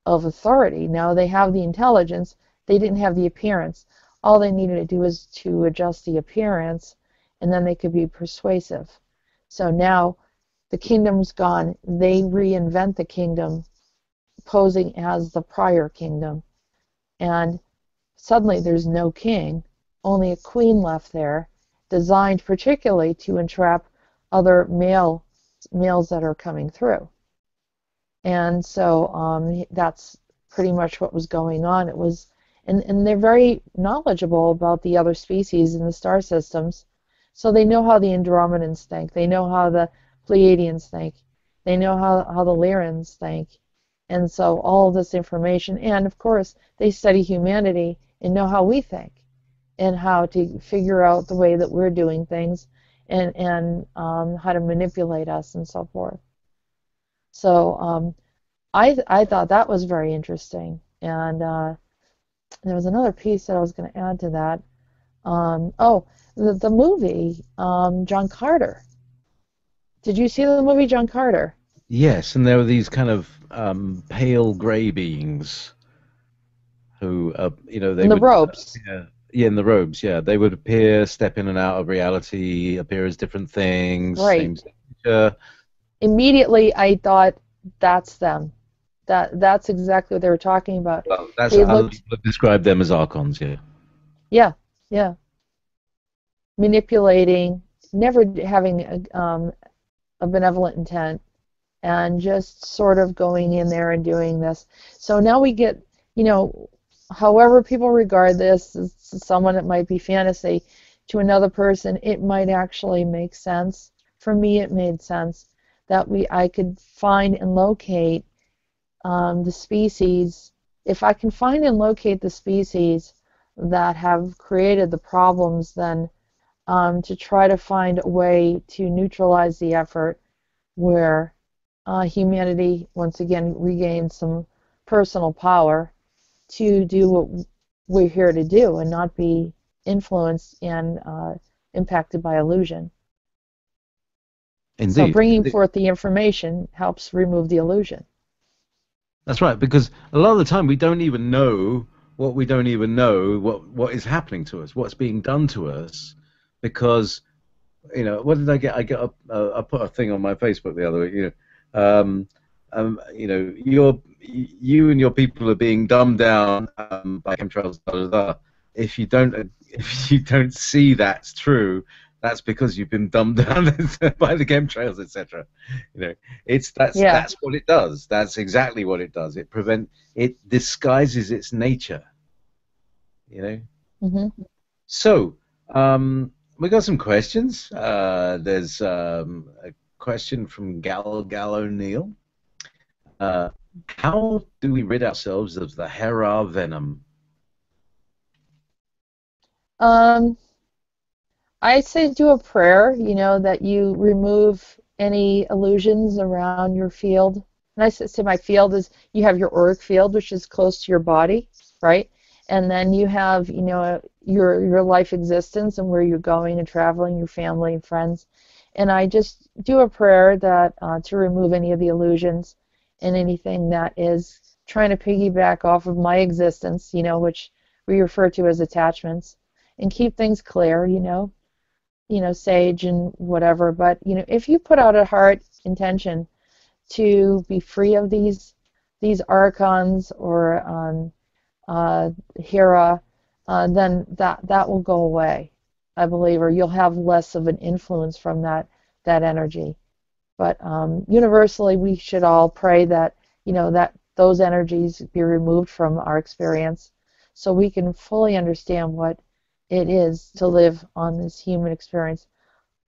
authority. Now they have the intelligence, they didn't have the appearance. All they needed to do was to adjust the appearance, and then they could be persuasive. So now the kingdom's gone. They reinvent the kingdom, posing as the prior kingdom. And suddenly there's no king, only a queen left there, designed particularly to entrap other males that are coming through. And so that's pretty much what was going on. It was, and they're very knowledgeable about the other species in the star systems, so they know how the Andromedans think. They know how the Pleiadians think. They know how the Lyrans think. And so all of this information, and of course they study humanity and know how we think and how to figure out the way that we're doing things and how to manipulate us and so forth. So I thought that was very interesting. And there was another piece that I was going to add to that. The movie, John Carter. Did you see the movie John Carter? Yes, and there were these kind of pale grey beings who, they In the would robes. in the robes, yeah, they would appear, step in and out of reality, appear as different things, Right. same signature. Immediately I thought that's them. That's exactly what they were talking about. Well, that's They other looked, people have described them as archons, yeah. yeah, yeah, manipulating, never having a benevolent intent, and just sort of going in there and doing this. So now we get, however people regard this, as someone it might be fantasy, to another person it might actually make sense. For me, it made sense that I could find and locate the species. If I can find and locate the species that have created the problems, then to try to find a way to neutralize the effort where humanity once again regains some personal power to do what we're here to do and not be influenced and impacted by illusion. So Indeed. bringing forth the information helps remove the illusion. That's right, because a lot of the time we don't even know what we don't even know what is happening to us, what's being done to us, because what did I get? I put a thing on my Facebook the other week. You and your people are being dumbed down by chemtrails. Blah, blah, blah. If you don't see that's true, that's because you've been dumbed down by the chemtrails, etc. You know, Yeah. that's what it does. That's exactly what it does. It disguises its nature. You know. Hmm. So, we got some questions. There's a question from Gal O'Neill. How do we rid ourselves of the Hera venom? Um, I say do a prayer, that you remove any illusions around your field. And I say my field is you have your auric field, which is close to your body, right? And then you have, your life existence and where you're going and traveling, your family and friends. And I just do a prayer that to remove any of the illusions and anything that is trying to piggyback off of my existence, which we refer to as attachments, and keep things clear, sage and whatever. But if you put out a heart intention to be free of these archons or Hera, then that will go away, I believe, or you'll have less of an influence from that energy. But universally, we should all pray that that those energies be removed from our experience, so we can fully understand what it is to live on this human experience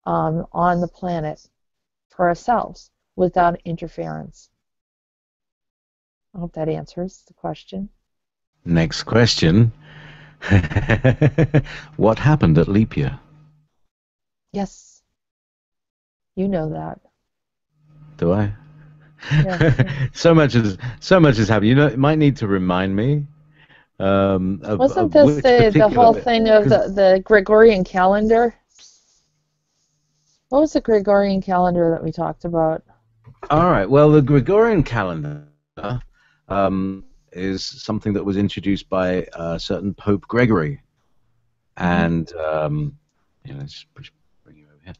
on the planet for ourselves without interference. I hope that answers the question. Next question. What happened at leap year? Yes, you know that. Do I? Yes. So much has happened. You might need to remind me Wasn't of this which the whole particular. thing of Because the Gregorian calendar? What was the Gregorian calendar that we talked about? all right, well, the Gregorian calendar is something that was introduced by a certain Pope Gregory, Hmm. and let's bring you over here.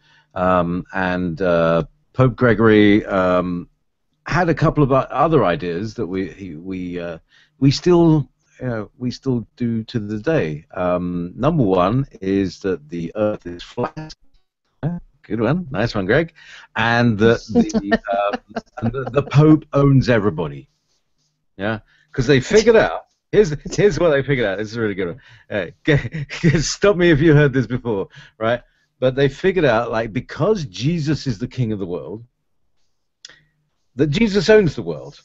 And Pope Gregory had a couple of other ideas that we still we still do to the day. Number one is that the Earth is flat. Good one, nice one, Greg. And that the Pope owns everybody. Yeah, because they figured out. Here's what they figured out. This is a really good one. Stop me if you heard this before, right? But they figured out, like, because Jesus is the king of the world, that Jesus owns the world.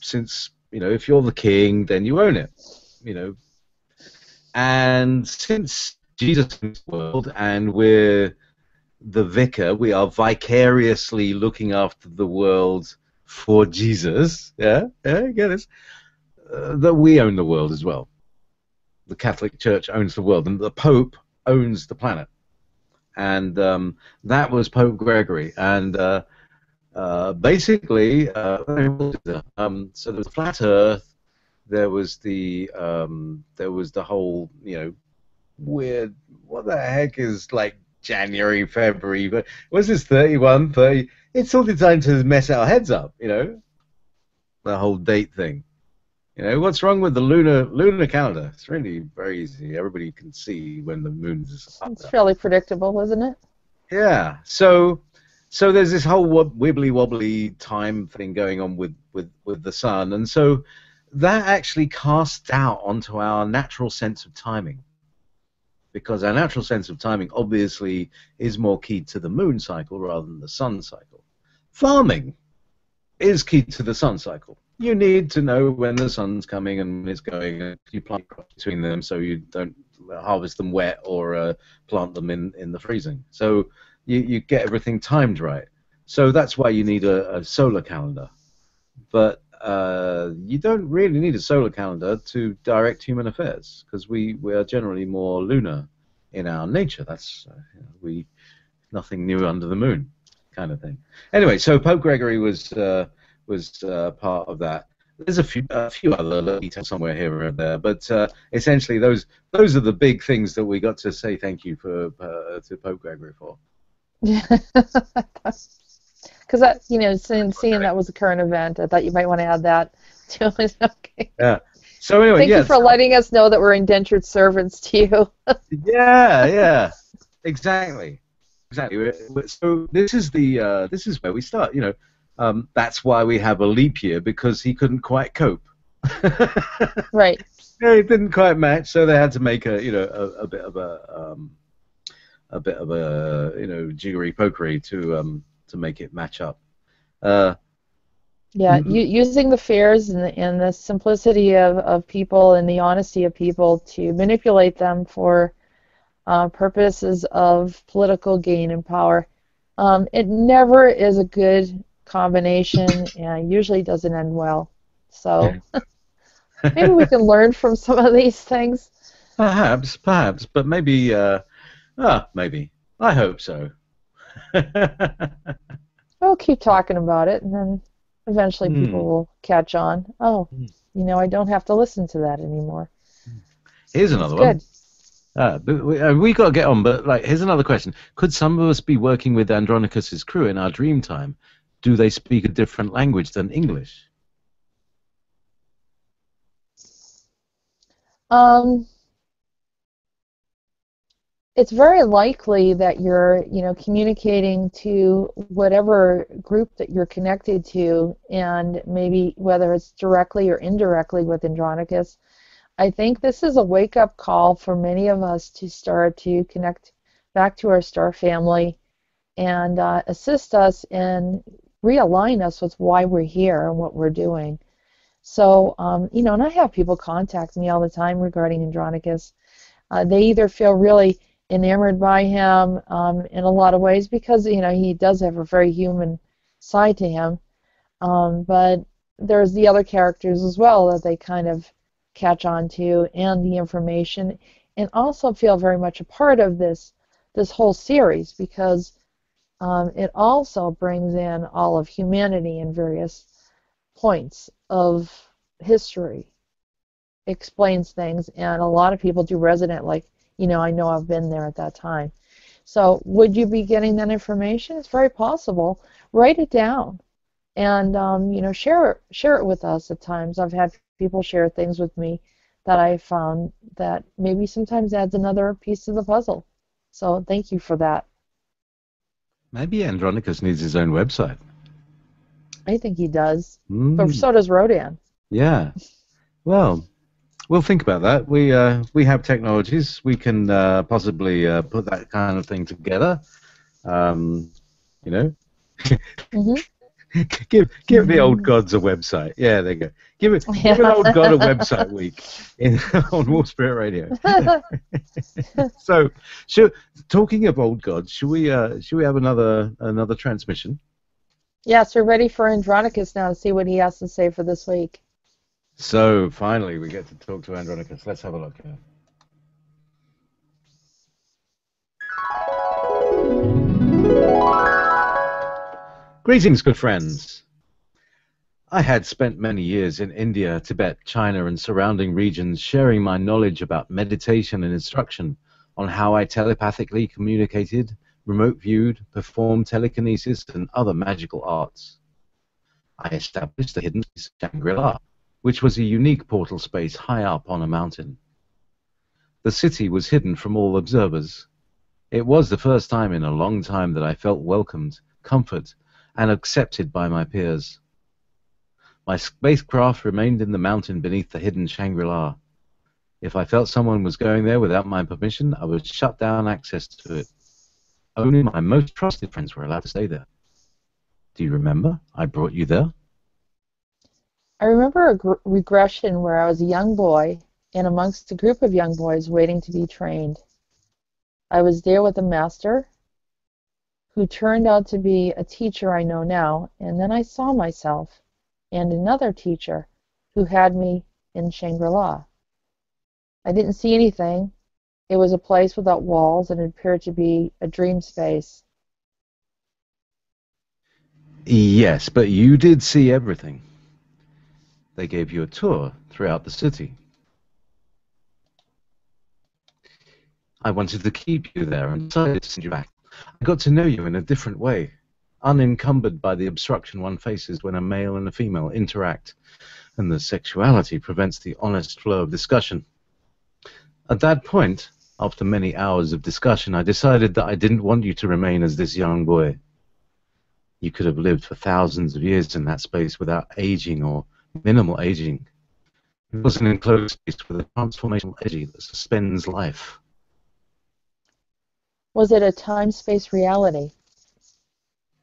Since if you're the king, then you own it. You know, and since Jesus owns the world, and we're the vicar, we are vicariously looking after the world for Jesus. Yeah, get it? That we own the world as well. The Catholic Church owns the world, and the Pope owns the planet. And that was Pope Gregory. And basically, so there was flat Earth. There was the whole weird. What the heck is like January, February? But was this 31, 30? It's all designed to mess our heads up. The whole date thing. What's wrong with the lunar calendar? It's really very easy. Everybody can see when the moon's up It's there. fairly predictable, isn't it? Yeah. So there's this whole wibbly wobbly time thing going on with the sun, and so that actually casts out onto our natural sense of timing, because our natural sense of timing obviously is more keyed to the moon cycle rather than the sun cycle. Farming is key to the sun cycle. You need to know when the sun's coming and when it's going, and you plant crops between them so you don't harvest them wet or plant them in the freezing. So you get everything timed right. So that's why you need a solar calendar. But you don't really need a solar calendar to direct human affairs, because we are generally more lunar in our nature. That's nothing new under the moon kind of thing. Anyway, so Pope Gregory was part of that. there's a few other little details somewhere here and there, but essentially those are the big things that we got to say thank you for to Pope Gregory for. Because that, seeing that was a current event, I thought you might want to add that to it. Okay. Yeah. So anyway, Thank you for letting us know that we're indentured servants to you. Yeah, exactly. So this is where we start. That's why we have a leap year, because he couldn't quite cope. Right. Yeah, it didn't quite match, so they had to make a bit of a jiggery pokery to make it match up. Yeah, using the fears and the simplicity of people and the honesty of people to manipulate them for purposes of political gain and power. It never is a good combination and usually doesn't end well. So maybe we can learn from some of these things. Perhaps, but maybe, maybe. I hope so. We'll keep talking about it, and then eventually people will catch on. Oh, I don't have to listen to that anymore. Here's another one. But we got to get on, but here's another question. Could some of us be working with Andronicus's crew in our dream time? Do they speak a different language than English? It's very likely that you're, communicating to whatever group that you're connected to, and maybe whether it's directly or indirectly with Andronicus. I think this is a wake-up call for many of us to start to connect back to our star family and assist us and realign us with why we're here and what we're doing. So, and I have people contact me all the time regarding Andronicus. They either feel really enamored by him in a lot of ways because, he does have a very human side to him. But there's the other characters as well that they kind of catch on to, and the information, and also feel very much a part of this whole series because it also brings in all of humanity in various points of history, explains things, and a lot of people do resonate, like, I know I've been there at that time. So would you be getting that information? It's very possible. Write it down and share it with us at times. I've had people share things with me that I found that maybe sometimes adds another piece to the puzzle. So thank you for that. Maybe Andronicus needs his own website. I think he does, but so does Rhodan. Yeah. Well, we'll think about that. We have technologies. We can possibly put that kind of thing together. Mm-hmm. Give the old gods a website. Yeah, there you go. Give an old god a website week on Warp Spirit Radio. So, talking of old gods, should we have another transmission? Yes, we're ready for Andronicus now to see what he has to say for this week. So finally, we get to talk to Andronicus. Let's have a look here. Greetings, good friends. I had spent many years in India, Tibet, China, and surrounding regions sharing my knowledge about meditation and instruction on how I telepathically communicated, remote viewed, performed telekinesis, and other magical arts. I established the hidden Shangri-La, which was a unique portal space high up on a mountain. The city was hidden from all observers. It was the first time in a long time that I felt welcomed, comforted, and accepted by my peers. My spacecraft remained in the mountain beneath the hidden Shangri-La. If I felt someone was going there without my permission, I would shut down access to it. Only my most trusted friends were allowed to stay there. Do you remember? I brought you there. I remember a regression where I was a young boy and amongst a group of young boys waiting to be trained. I was there with a master who turned out to be a teacher I know now, and then I saw myself and another teacher who had me in Shangri-La. I didn't see anything. It was a place without walls and it appeared to be a dream space. Yes, but you did see everything. They gave you a tour throughout the city. I wanted to keep you there and decided to send you back. I got to know you in a different way, unencumbered by the obstruction one faces when a male and a female interact, and the sexuality prevents the honest flow of discussion. At that point, after many hours of discussion, I decided that I didn't want you to remain as this young boy. You could have lived for thousands of years in that space without aging or minimal aging. It was an enclosed space with a transformational energy that suspends life. Was it a time-space reality?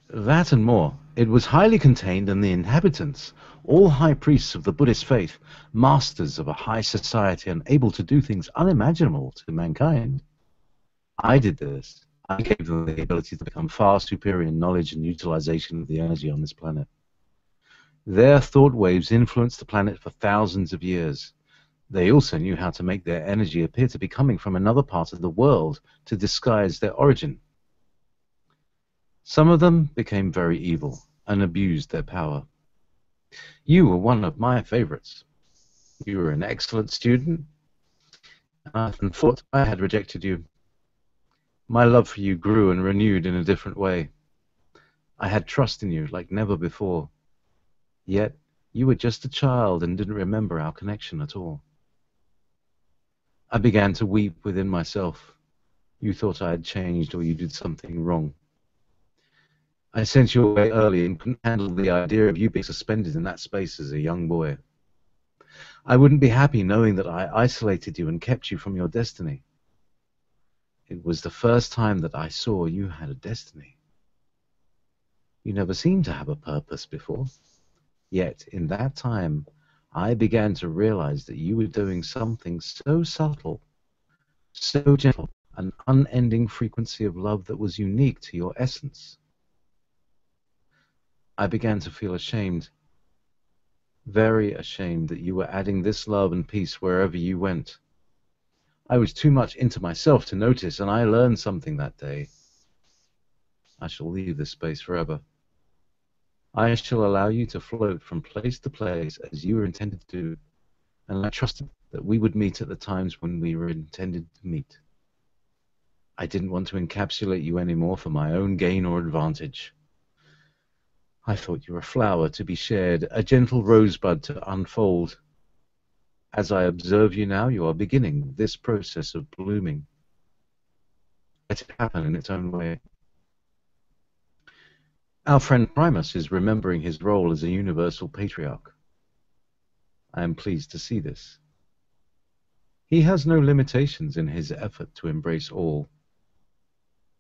That and more. It was highly contained, and the inhabitants, all high priests of the Buddhist faith, masters of a high society and able to do things unimaginable to mankind. I did this. I gave them the ability to become far superior in knowledge and utilization of the energy on this planet. Their thought waves influenced the planet for thousands of years. They also knew how to make their energy appear to be coming from another part of the world to disguise their origin. Some of them became very evil and abused their power. You were one of my favorites. You were an excellent student, and I often thought I had rejected you. My love for you grew and renewed in a different way. I had trust in you like never before. Yet, you were just a child and didn't remember our connection at all. I began to weep within myself. You thought I had changed or you did something wrong. I sent you away early and couldn't handle the idea of you being suspended in that space as a young boy. I wouldn't be happy knowing that I isolated you and kept you from your destiny. It was the first time that I saw you had a destiny. You never seemed to have a purpose before. Yet, in that time, I began to realize that you were doing something so subtle, so gentle, an unending frequency of love that was unique to your essence. I began to feel ashamed, very ashamed that you were adding this love and peace wherever you went. I was too much into myself to notice, and I learned something that day. I shall leave this space forever. I shall allow you to float from place to place as you were intended to do, and I trusted that we would meet at the times when we were intended to meet. I didn't want to encapsulate you anymore for my own gain or advantage. I thought you were a flower to be shared, a gentle rosebud to unfold. As I observe you now, you are beginning this process of blooming. Let it happen in its own way. Our friend Primus is remembering his role as a universal patriarch. I am pleased to see this. He has no limitations in his effort to embrace all.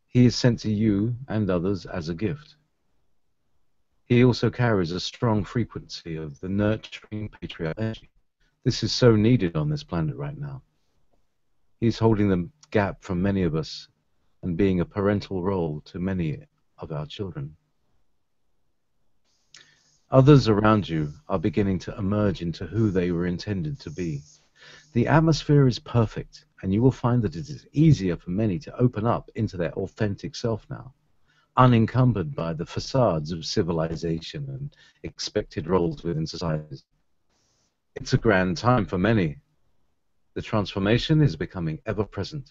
He is sent to you and others as a gift. He also carries a strong frequency of the nurturing patriarch energy. This is so needed on this planet right now. He is holding the gap from many of us and being a parental role to many of our children. Others around you are beginning to emerge into who they were intended to be. The atmosphere is perfect, and you will find that it is easier for many to open up into their authentic self now, unencumbered by the facades of civilization and expected roles within societies. It's a grand time for many. The transformation is becoming ever-present.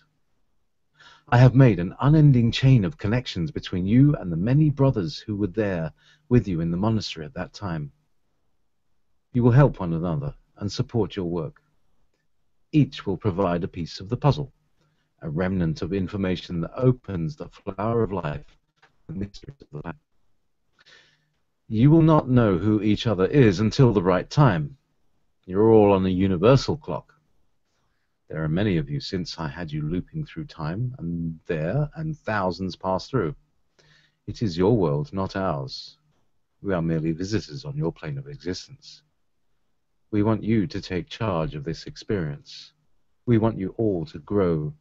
I have made an unending chain of connections between you and the many brothers who were there with you in the monastery at that time. You will help one another and support your work. Each will provide a piece of the puzzle, a remnant of information that opens the flower of life, the mysteries of the land. You will not know who each other is until the right time. You're all on a universal clock. There are many of you since I had you looping through time, and thousands pass through. It is your world, not ours. We are merely visitors on your plane of existence. We want you to take charge of this experience. We want you all to grow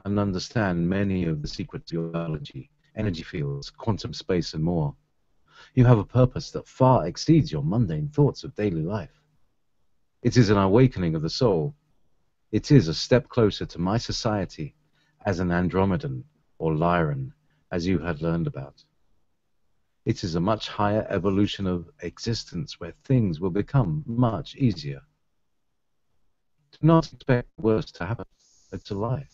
and understand many of the secrets of your biology, energy fields, quantum space, and more. You have a purpose that far exceeds your mundane thoughts of daily life. It is an awakening of the soul. It is a step closer to my society as an Andromedan or Lyran, as you had learned about. It is a much higher evolution of existence where things will become much easier. Do not expect the worst to happen. It's a lie.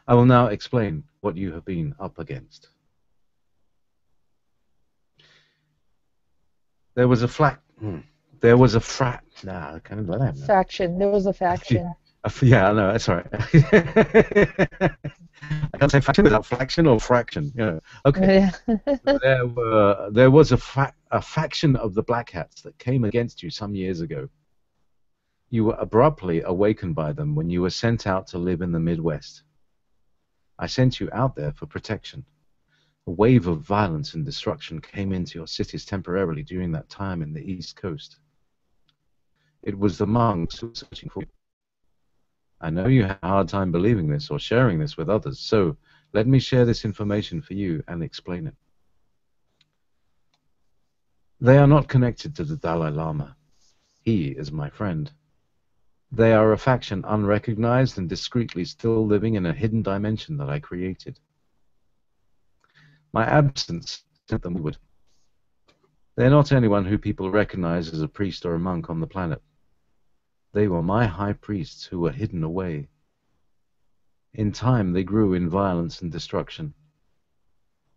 I will now explain what you have been up against. There was a There was a frat. Nah, I kind of let him. Faction. There was a faction. Yeah, I know. That's all right. I can't say faction without fraction or fraction. You know. Okay. There was a faction of the Black Hats that came against you some years ago. You were abruptly awakened by them when you were sent out to live in the Midwest. I sent you out there for protection. A wave of violence and destruction came into your cities temporarily during that time in the East Coast. It was the monks who were searching for you. I know you have a hard time believing this or sharing this with others, so let me share this information for you and explain it. They are not connected to the Dalai Lama. He is my friend. They are a faction unrecognized and discreetly still living in a hidden dimension that I created. My absence sent them word. They are not anyone who people recognize as a priest or a monk on the planet. They were my high priests who were hidden away. In time, they grew in violence and destruction.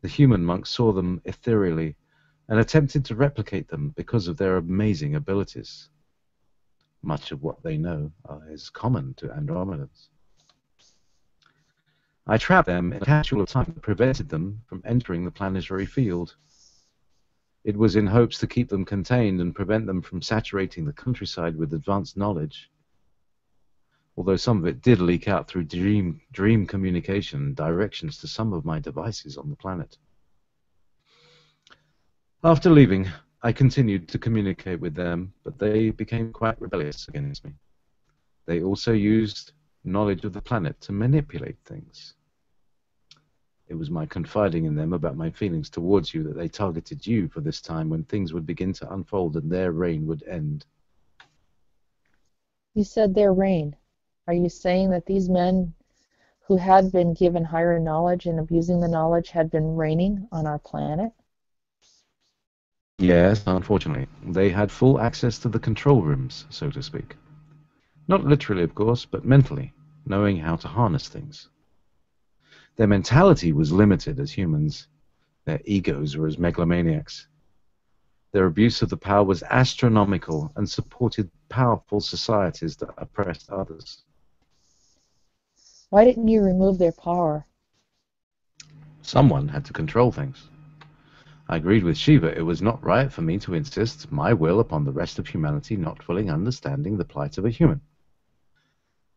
The human monks saw them ethereally and attempted to replicate them because of their amazing abilities. Much of what they know is common to Andromedans. I trapped them in a capsule of time that prevented them from entering the planetary field. It was in hopes to keep them contained and prevent them from saturating the countryside with advanced knowledge. Although some of it did leak out through dream communication and directions to some of my devices on the planet. After leaving, I continued to communicate with them, but they became quite rebellious against me. They also used knowledge of the planet to manipulate things. It was my confiding in them about my feelings towards you that they targeted you for this time when things would begin to unfold and their reign would end. You said their reign. Are you saying that these men who had been given higher knowledge and abusing the knowledge had been reigning on our planet? Yes, unfortunately. They had full access to the control rooms, so to speak. Not literally, of course, but mentally, knowing how to harness things. Their mentality was limited as humans. Their egos were as megalomaniacs. Their abuse of the power was astronomical and supported powerful societies that oppressed others. Why didn't you remove their power? Someone had to control things. I agreed with Shiva it was not right for me to insist my will upon the rest of humanity not fully understanding the plight of a human.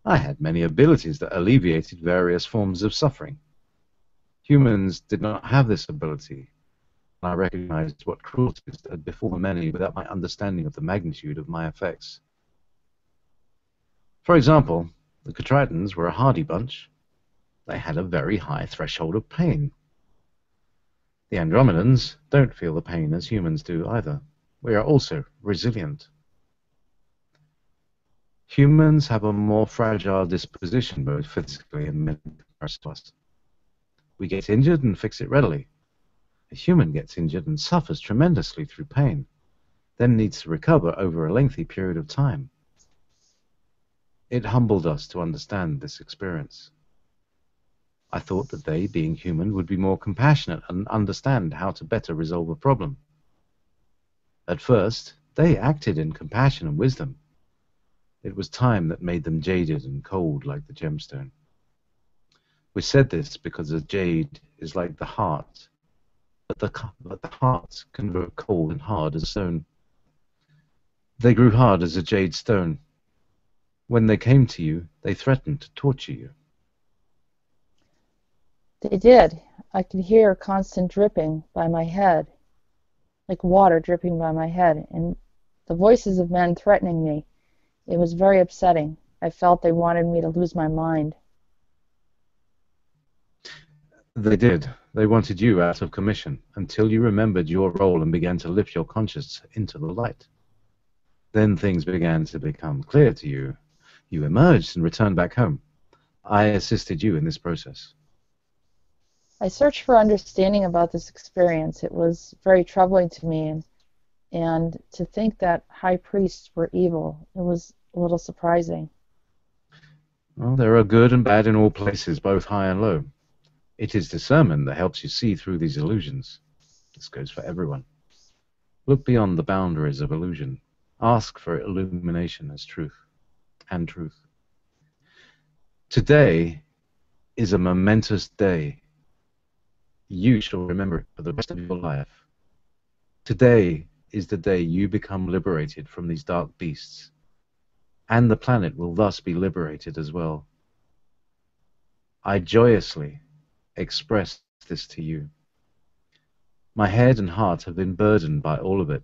I had many abilities that alleviated various forms of suffering. Humans did not have this ability, and I recognized what cruelties had befallen many without my understanding of the magnitude of my effects. For example, the Catritans were a hardy bunch. They had a very high threshold of pain. The Andromedans don't feel the pain as humans do either. We are also resilient. Humans have a more fragile disposition, both physically and mentally, compared to us. We get injured and fix it readily. A human gets injured and suffers tremendously through pain, then needs to recover over a lengthy period of time. It humbled us to understand this experience. I thought that they, being human, would be more compassionate and understand how to better resolve a problem. At first, they acted in compassion and wisdom. It was time that made them jaded and cold like the gemstone. We said this because a jade is like the heart, but the heart can grow cold and hard as stone. They grew hard as a jade stone. When they came to you, they threatened to torture you. They did. I could hear constant dripping by my head, like water dripping by my head, and the voices of men threatening me. It was very upsetting. I felt they wanted me to lose my mind. They did. They wanted you out of commission until you remembered your role and began to lift your conscience into the light. Then things began to become clear to you. You emerged and returned back home. I assisted you in this process. I searched for understanding about this experience. It was very troubling to me, and to think that high priests were evil, it was a little surprising. Well, there are good and bad in all places, both high and low. It is discernment that helps you see through these illusions. This goes for everyone. Look beyond the boundaries of illusion. Ask for illumination as truth and truth. Today is a momentous day. You shall remember it for the rest of your life. Today is the day you become liberated from these dark beasts, and the planet will thus be liberated as well. I joyously express this to you. My head and heart have been burdened by all of it.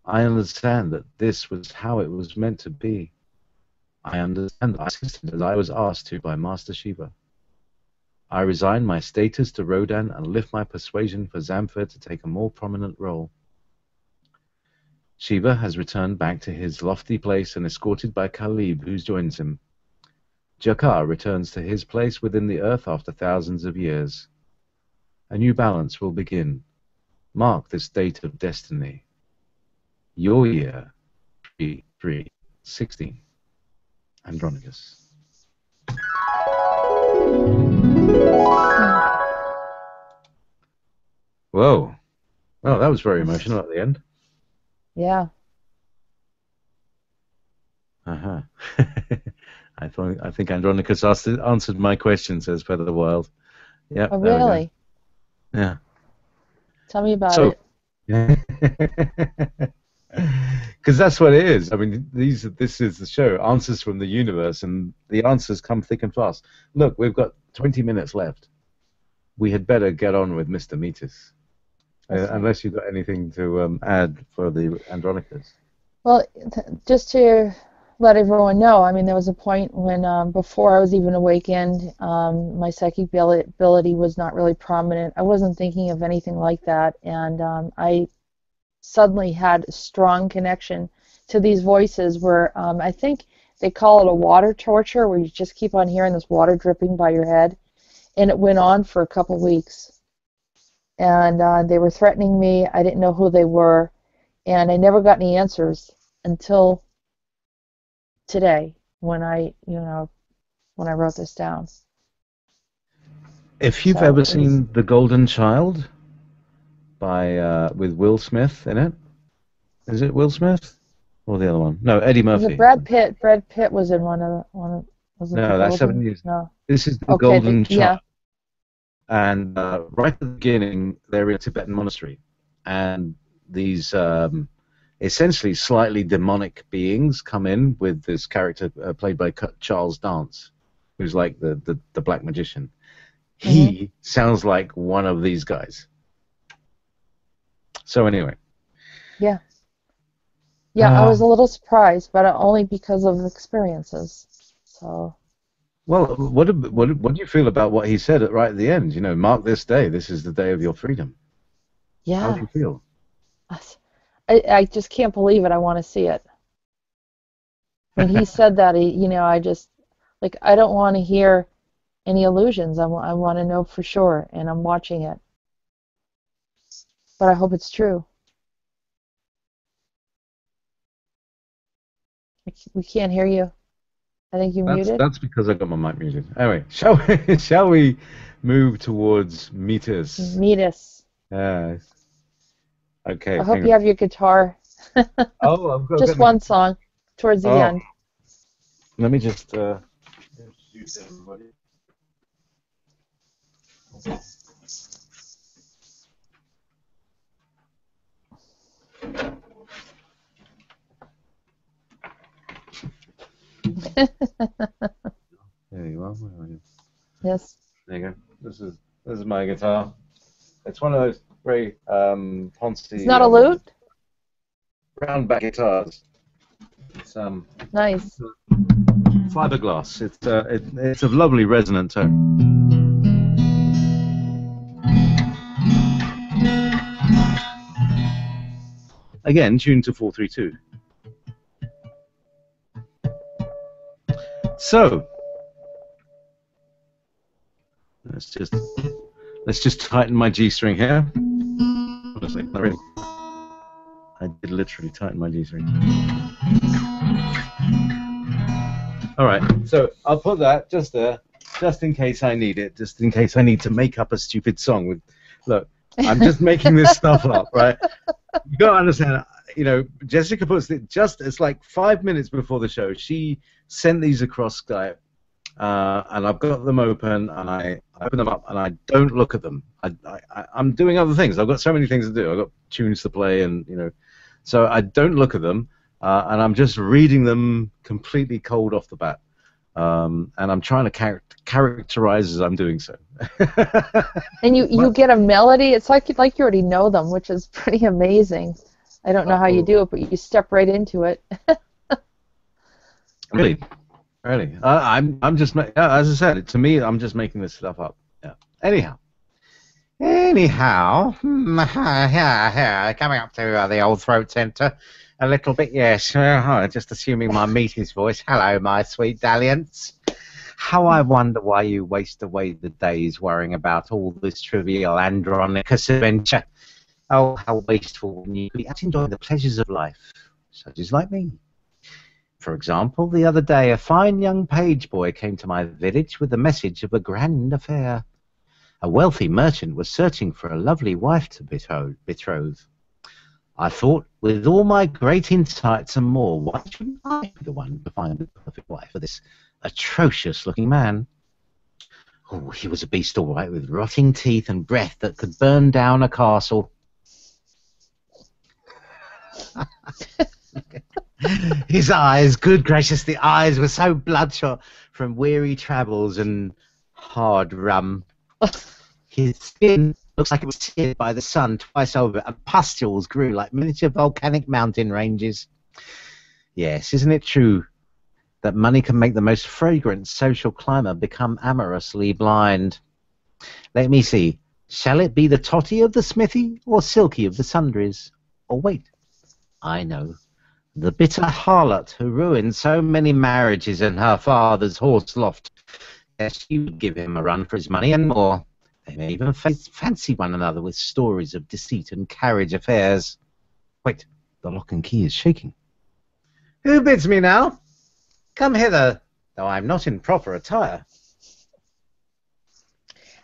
I understand that this was how it was meant to be. I understand I assisted as I was asked to by Master Shiva. I resign my status to Rhodan and lift my persuasion for Zamfir to take a more prominent role. Shiva has returned back to his lofty place and escorted by Khalib, who joins him. Jakar returns to his place within the earth after thousands of years. A new balance will begin. Mark this date of destiny. Your year 3316. Andronicus. Whoa. Well, that was very emotional at the end. Yeah. Uh-huh. I think Andronicus answered my question, says Feather Wild. Yeah. Oh, really? Yeah. Tell me about it. Because that's what it is. I mean, this is the show, Answers from the Universe, and the answers come thick and fast. Look, we've got 20 minutes left. We had better get on with Mr. Meetis. Unless you've got anything to add for the Andronicus. Well, just to let everyone know, I mean, there was a point when, before I was even awakened, my psychic ability was not really prominent. I wasn't thinking of anything like that, and I suddenly had a strong connection to these voices where I think they call it a water torture, where you just keep on hearing this water dripping by your head, and it went on for a couple weeks. And they were threatening me. I didn't know who they were, and I never got any answers until today when I wrote this down. If you've ever seen The Golden Child with Will Smith in it, is it Will Smith or the other one? No, Eddie Murphy. Was it Brad Pitt? Brad Pitt was in one of. Was it no, that's 7 years. No. This is The Golden Child. Yeah. And right at the beginning, they're in a Tibetan monastery, and these essentially slightly demonic beings come in with this character played by Charles Dance, who's like the black magician. He sounds like one of these guys. So anyway. Yeah. Yeah, I was a little surprised, but only because of experiences. So. Well, what do you feel about what he said right at the end? You know, mark this day. This is the day of your freedom. Yeah. How do you feel? I just can't believe it. I want to see it. When he said that, I just, like, I don't want to hear any illusions. I want to know for sure, and I'm watching it. But I hope it's true. We can't hear you. I think you muted. That's because I got my mic muted. Anyway, shall we move towards Meetis? Meetis. Yes. Okay. I hope you have your guitar. Oh, I've got just one song towards the end. Let me just introduce everybody. There you are. Where are you? Yes. There you go. This is my guitar. It's one of those very poncy. It's not a lute. Round back guitars. It's nice. Fiberglass. It's a lovely resonant tone. Again, tuned to 432. So let's just Let's just tighten my G-string here. Honestly, not really. I did literally tighten my G-string. All right, so I'll put that just there, just in case I need it, just in case I need to make up a stupid song. With, look, I'm just making this stuff up, right? You gotta understand, you know, Jessica puts it just, it's like 5 minutes before the show. She sent these across Skype, and I've got them open, and I open them up, and I don't look at them. I'm doing other things. I've got so many things to do. I've got tunes to play, and, you know, so I don't look at them. And I'm just reading them completely cold off the bat, and I'm trying to characterize as I'm doing so. And you get a melody. It's like you already know them, which is pretty amazing. I don't know how you do it, but you step right into it. Really. I'm just as I said, to me, I'm just making this stuff up. Yeah. Anyhow, coming up to the old throat centre. A little bit, yes. Just assuming my Meetis voice. Hello, my sweet dalliance. How I wonder why you waste away the days worrying about all this trivial Andronicus adventure. Oh, how wasteful when you be out enjoying the pleasures of life, such as like me. For example, the other day, a fine young page boy came to my village with the message of a grand affair. A wealthy merchant was searching for a lovely wife to betroth. I thought, with all my great insights and more, why shouldn't I be the one to find the perfect wife for this atrocious-looking man? Oh, he was a beast all right, with rotting teeth and breath that could burn down a castle. His eyes, good gracious, the eyes were so bloodshot from weary travels and hard rum. His skin looks like it was seared by the sun twice over, and pustules grew like miniature volcanic mountain ranges. Yes, isn't it true that money can make the most fragrant social climber become amorously blind? Let me see. Shall it be the Totty of the smithy, or Silky of the sundries? Or wait, I know. The bitter harlot who ruined so many marriages in her father's horse loft. Yes, she would give him a run for his money and more. They may even fancy one another with stories of deceit and carriage affairs. Wait, the lock and key is shaking. Who bids me now? Come hither, though I'm not in proper attire.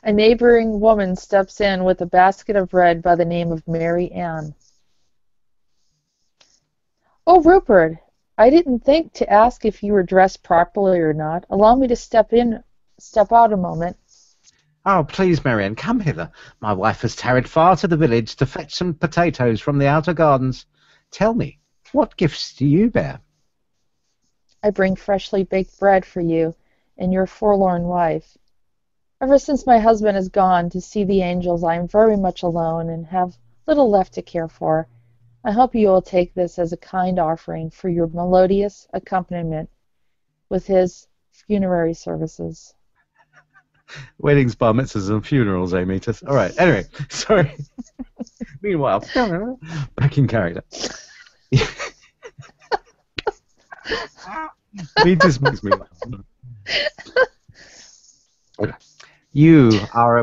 A neighboring woman steps in with a basket of bread by the name of Mary Ann. Oh, Rupert, I didn't think to ask if you were dressed properly or not. Allow me to step out a moment. Oh, please, Marianne, come hither. My wife has tarried far to the village to fetch some potatoes from the outer gardens. Tell me, what gifts do you bear? I bring freshly baked bread for you and your forlorn wife. Ever since my husband has gone to see the angels, I am very much alone and have little left to care for. I hope you will take this as a kind offering for your melodious accompaniment with his funerary services. Weddings, bar mitzvahs, and funerals, Meetis. All right. Anyway, sorry. Meanwhile, back in character. Meetis makes me laugh. You are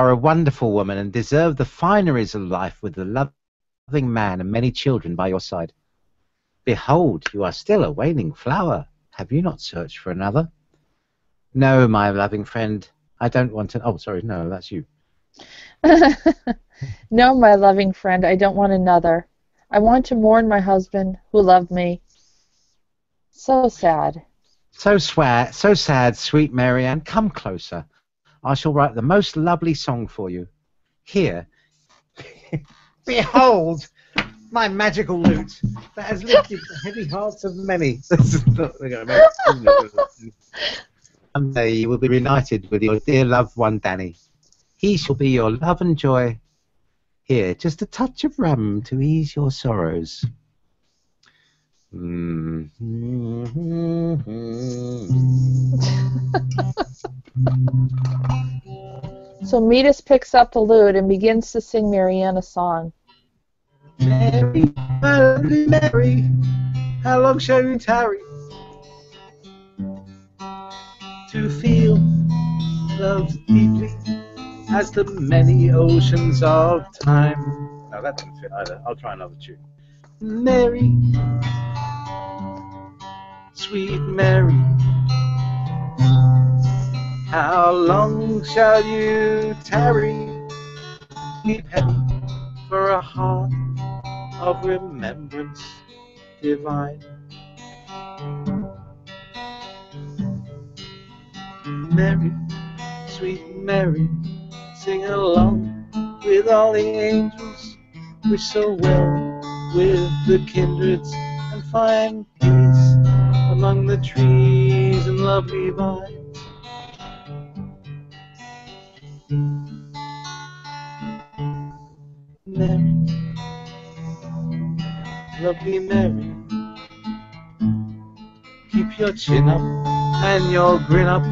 a wonderful woman and deserve the fineries of life with a loving man and many children by your side. Behold, you are still a waning flower. Have you not searched for another? No, my loving friend, I don't want to... Oh, sorry, no, that's you. No, my loving friend, I don't want another. I want to mourn my husband who loved me. So sad. So sad, sweet Marianne. Come closer. I shall write the most lovely song for you. Here. Behold, my magical lute that has lifted the heavy hearts of many. Someday you will be reunited with your dear loved one, Danny. He shall be your love and joy. Here, just a touch of rum to ease your sorrows. So Meetis picks up the lute and begins to sing Marianne a song. Mary, my lovely Mary, how long shall you tarry? To feel love deeply as the many oceans of time. No, that didn't fit either. I'll try another tune. Mary, sweet Mary, how long shall you tarry? Keep heavy for a heart of remembrance divine. Mary, sweet Mary, sing along with all the angels. Wish so well with the kindreds and find peace among the trees and lovely vines. Mary, lovely Mary, keep your chin up and your grin up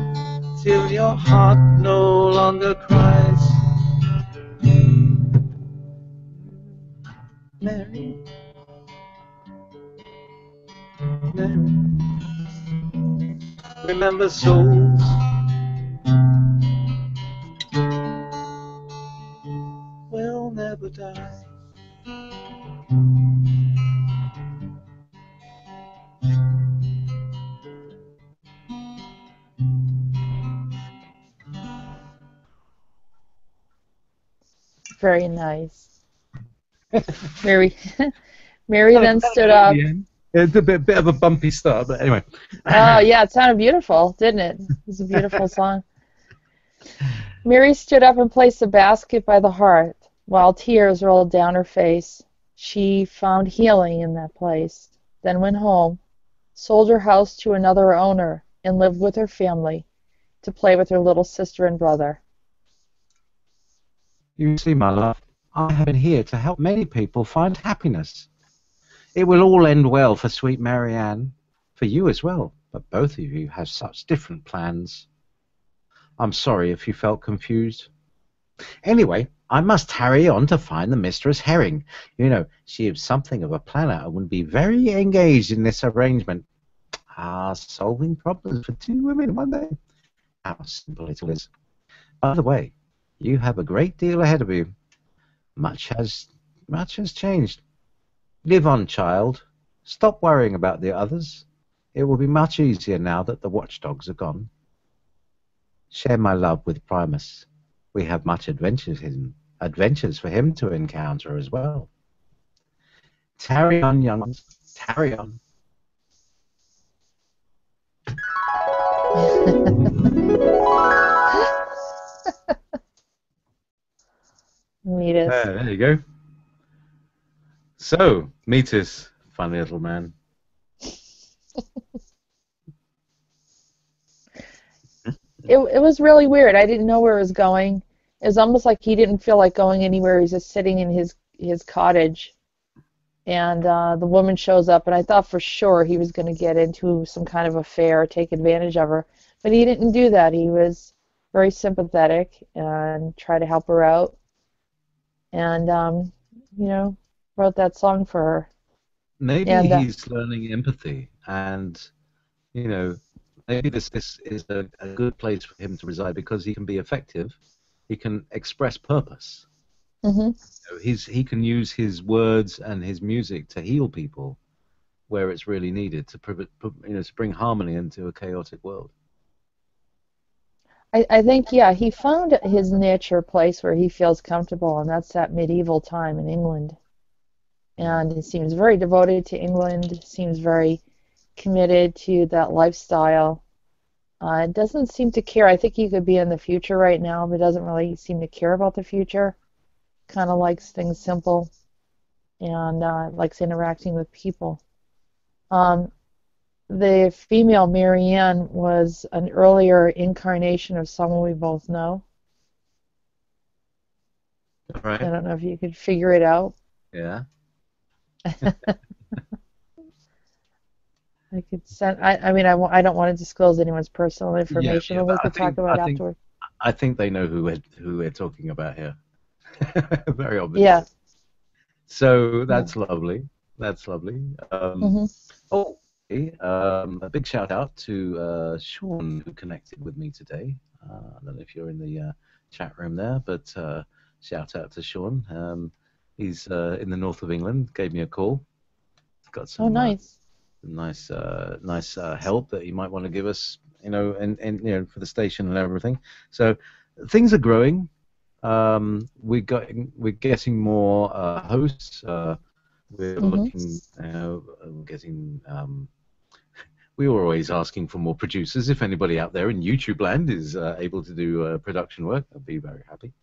till your heart no longer cries. Mary, Mary, remember souls will never die. Very nice. Mary, Mary then stood up. It's a bit of a bumpy start, but anyway. Oh, yeah, it sounded beautiful, didn't it? It was a beautiful song. Mary stood up and placed a basket by the hearth. While tears rolled down her face, she found healing in that place, then went home, sold her house to another owner, and lived with her family to play with her little sister and brother. You see, my love, I have been here to help many people find happiness. It will all end well for sweet Marianne, for you as well, but both of you have such different plans. I'm sorry if you felt confused. Anyway, I must hurry on to find the Mistress Herring. You know, she is something of a planner and would be very engaged in this arrangement. Ah, solving problems for two women in one day. How simple it is. By the way, you have a great deal ahead of you. Much has changed. Live on, child. Stop worrying about the others. It will be much easier now that the watchdogs are gone. Share my love with Primus. We have much adventures for him to encounter as well. Tarry on, young ones. Tarry on. Meetis. There you go. So, Meetis, funny little man. It was really weird. I didn't know where it was going. It was almost like he didn't feel like going anywhere. He's just sitting in his cottage. And the woman shows up, and I thought for sure he was going to get into some kind of affair, take advantage of her. But he didn't do that. He was very sympathetic and tried to help her out. And, you know, wrote that song for her. Maybe And, he's learning empathy, and, you know, maybe this is a good place for him to reside because he can be effective. He can express purpose. mm-hmm. He can use his words and his music to heal people where it's really needed to to bring harmony into a chaotic world. I think, yeah, he found his niche or place where he feels comfortable, and that's that medieval time in England. And he seems very devoted to England, seems very committed to that lifestyle. Doesn't seem to care. I think he could be in the future right now, but doesn't really seem to care about the future. Kind of likes things simple and likes interacting with people. The female Marianne was an earlier incarnation of someone we both know. Right. I don't know if you could figure it out. Yeah. I could send. I mean, I don't want to disclose anyone's personal information, Yeah, but we could talk about it afterward. I think they know who we're talking about here. Very obvious. Yeah. So that's lovely. That's lovely. Mm-hmm. Oh, a big shout out to Sean who connected with me today. I don't know if you're in the chat room there, but shout out to Sean. He's in the north of England. Gave me a call. Got Oh, some nice. nice help that he might want to give us, and for the station and everything. So things are growing. We're getting more hosts. We're looking, getting. We were always asking for more producers. If anybody out there in YouTube land is able to do production work, I'd be very happy.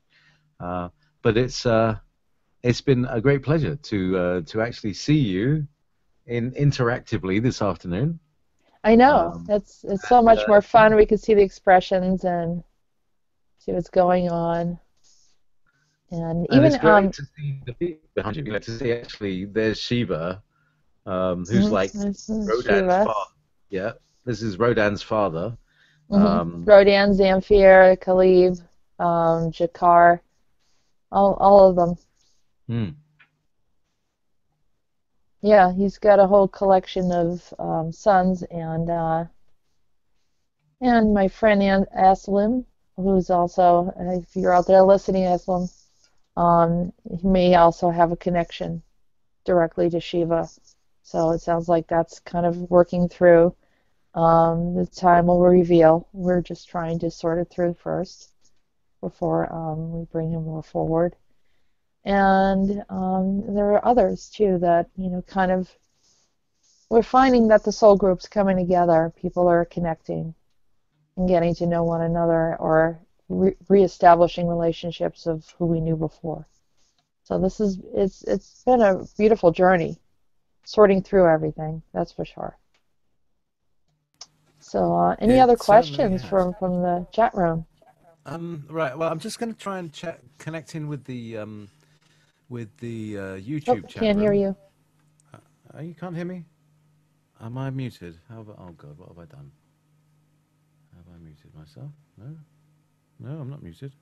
But it's been a great pleasure to actually see you interactively this afternoon. I know. It's so much more fun. We can see the expressions and see what's going on. And even it's great to see the people behind you. To see actually there's Shiva, who's like Rhodan's father. Yeah, this is Rhodan's father. Rhodan, Zamfir, Khalib, Jakar, all of them. Yeah, he's got a whole collection of sons, and my friend Aslam, who's also, if you're out there listening, Aslam, he may also have a connection directly to Shiva. So it sounds like that's kind of working through. The time will reveal. We're just trying to sort it through first before we bring him more forward. And there are others too that, kind of, we're finding that the soul group's coming together. People are connecting and getting to know one another, or reestablishing relationships of who we knew before. So it's been a beautiful journey, sorting through everything, that's for sure. So any other questions from the chat room? Right. Well, I'm just going to try and connect in with the YouTube chat room. Can't hear you. You can't hear me? Am I muted? Oh God, what have I done? Have I muted myself? No. No, I'm not muted.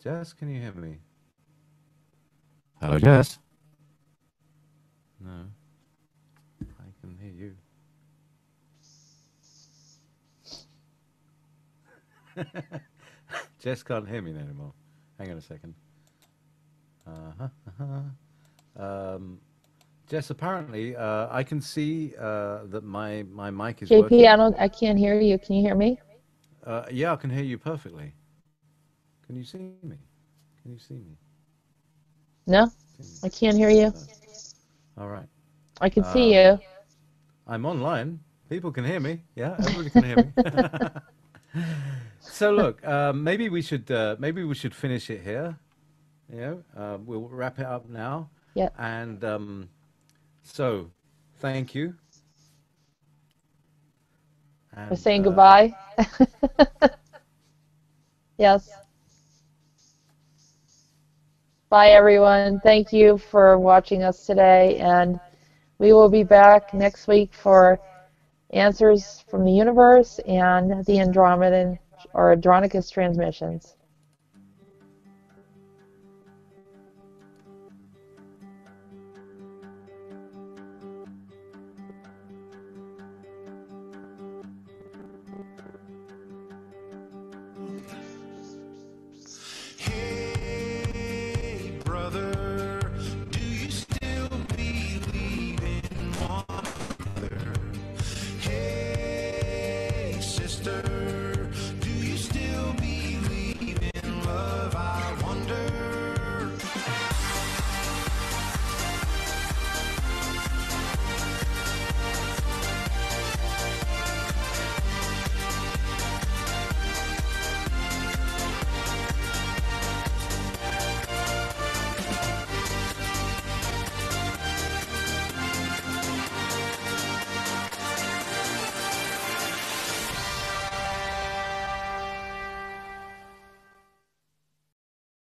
Jess, can you hear me? Hello, Jess. No. I can hear you. Jess can't hear me anymore. Hang on a second. Jess, apparently, I can see that my mic is working. JP, I can't hear you. Can you hear me? Yeah, I can hear you perfectly. Can you see me? Can you see me? No, I can't hear you. All right. I can see you. I'm online. People can hear me. Yeah, everybody can hear me. So look, maybe we should finish it here. We'll wrap it up now. Yeah. And so, thank you. We're saying goodbye. Yes. Bye, everyone. Thank you for watching us today, and we will be back next week for Answers from the Universe and the Andronicus transmissions.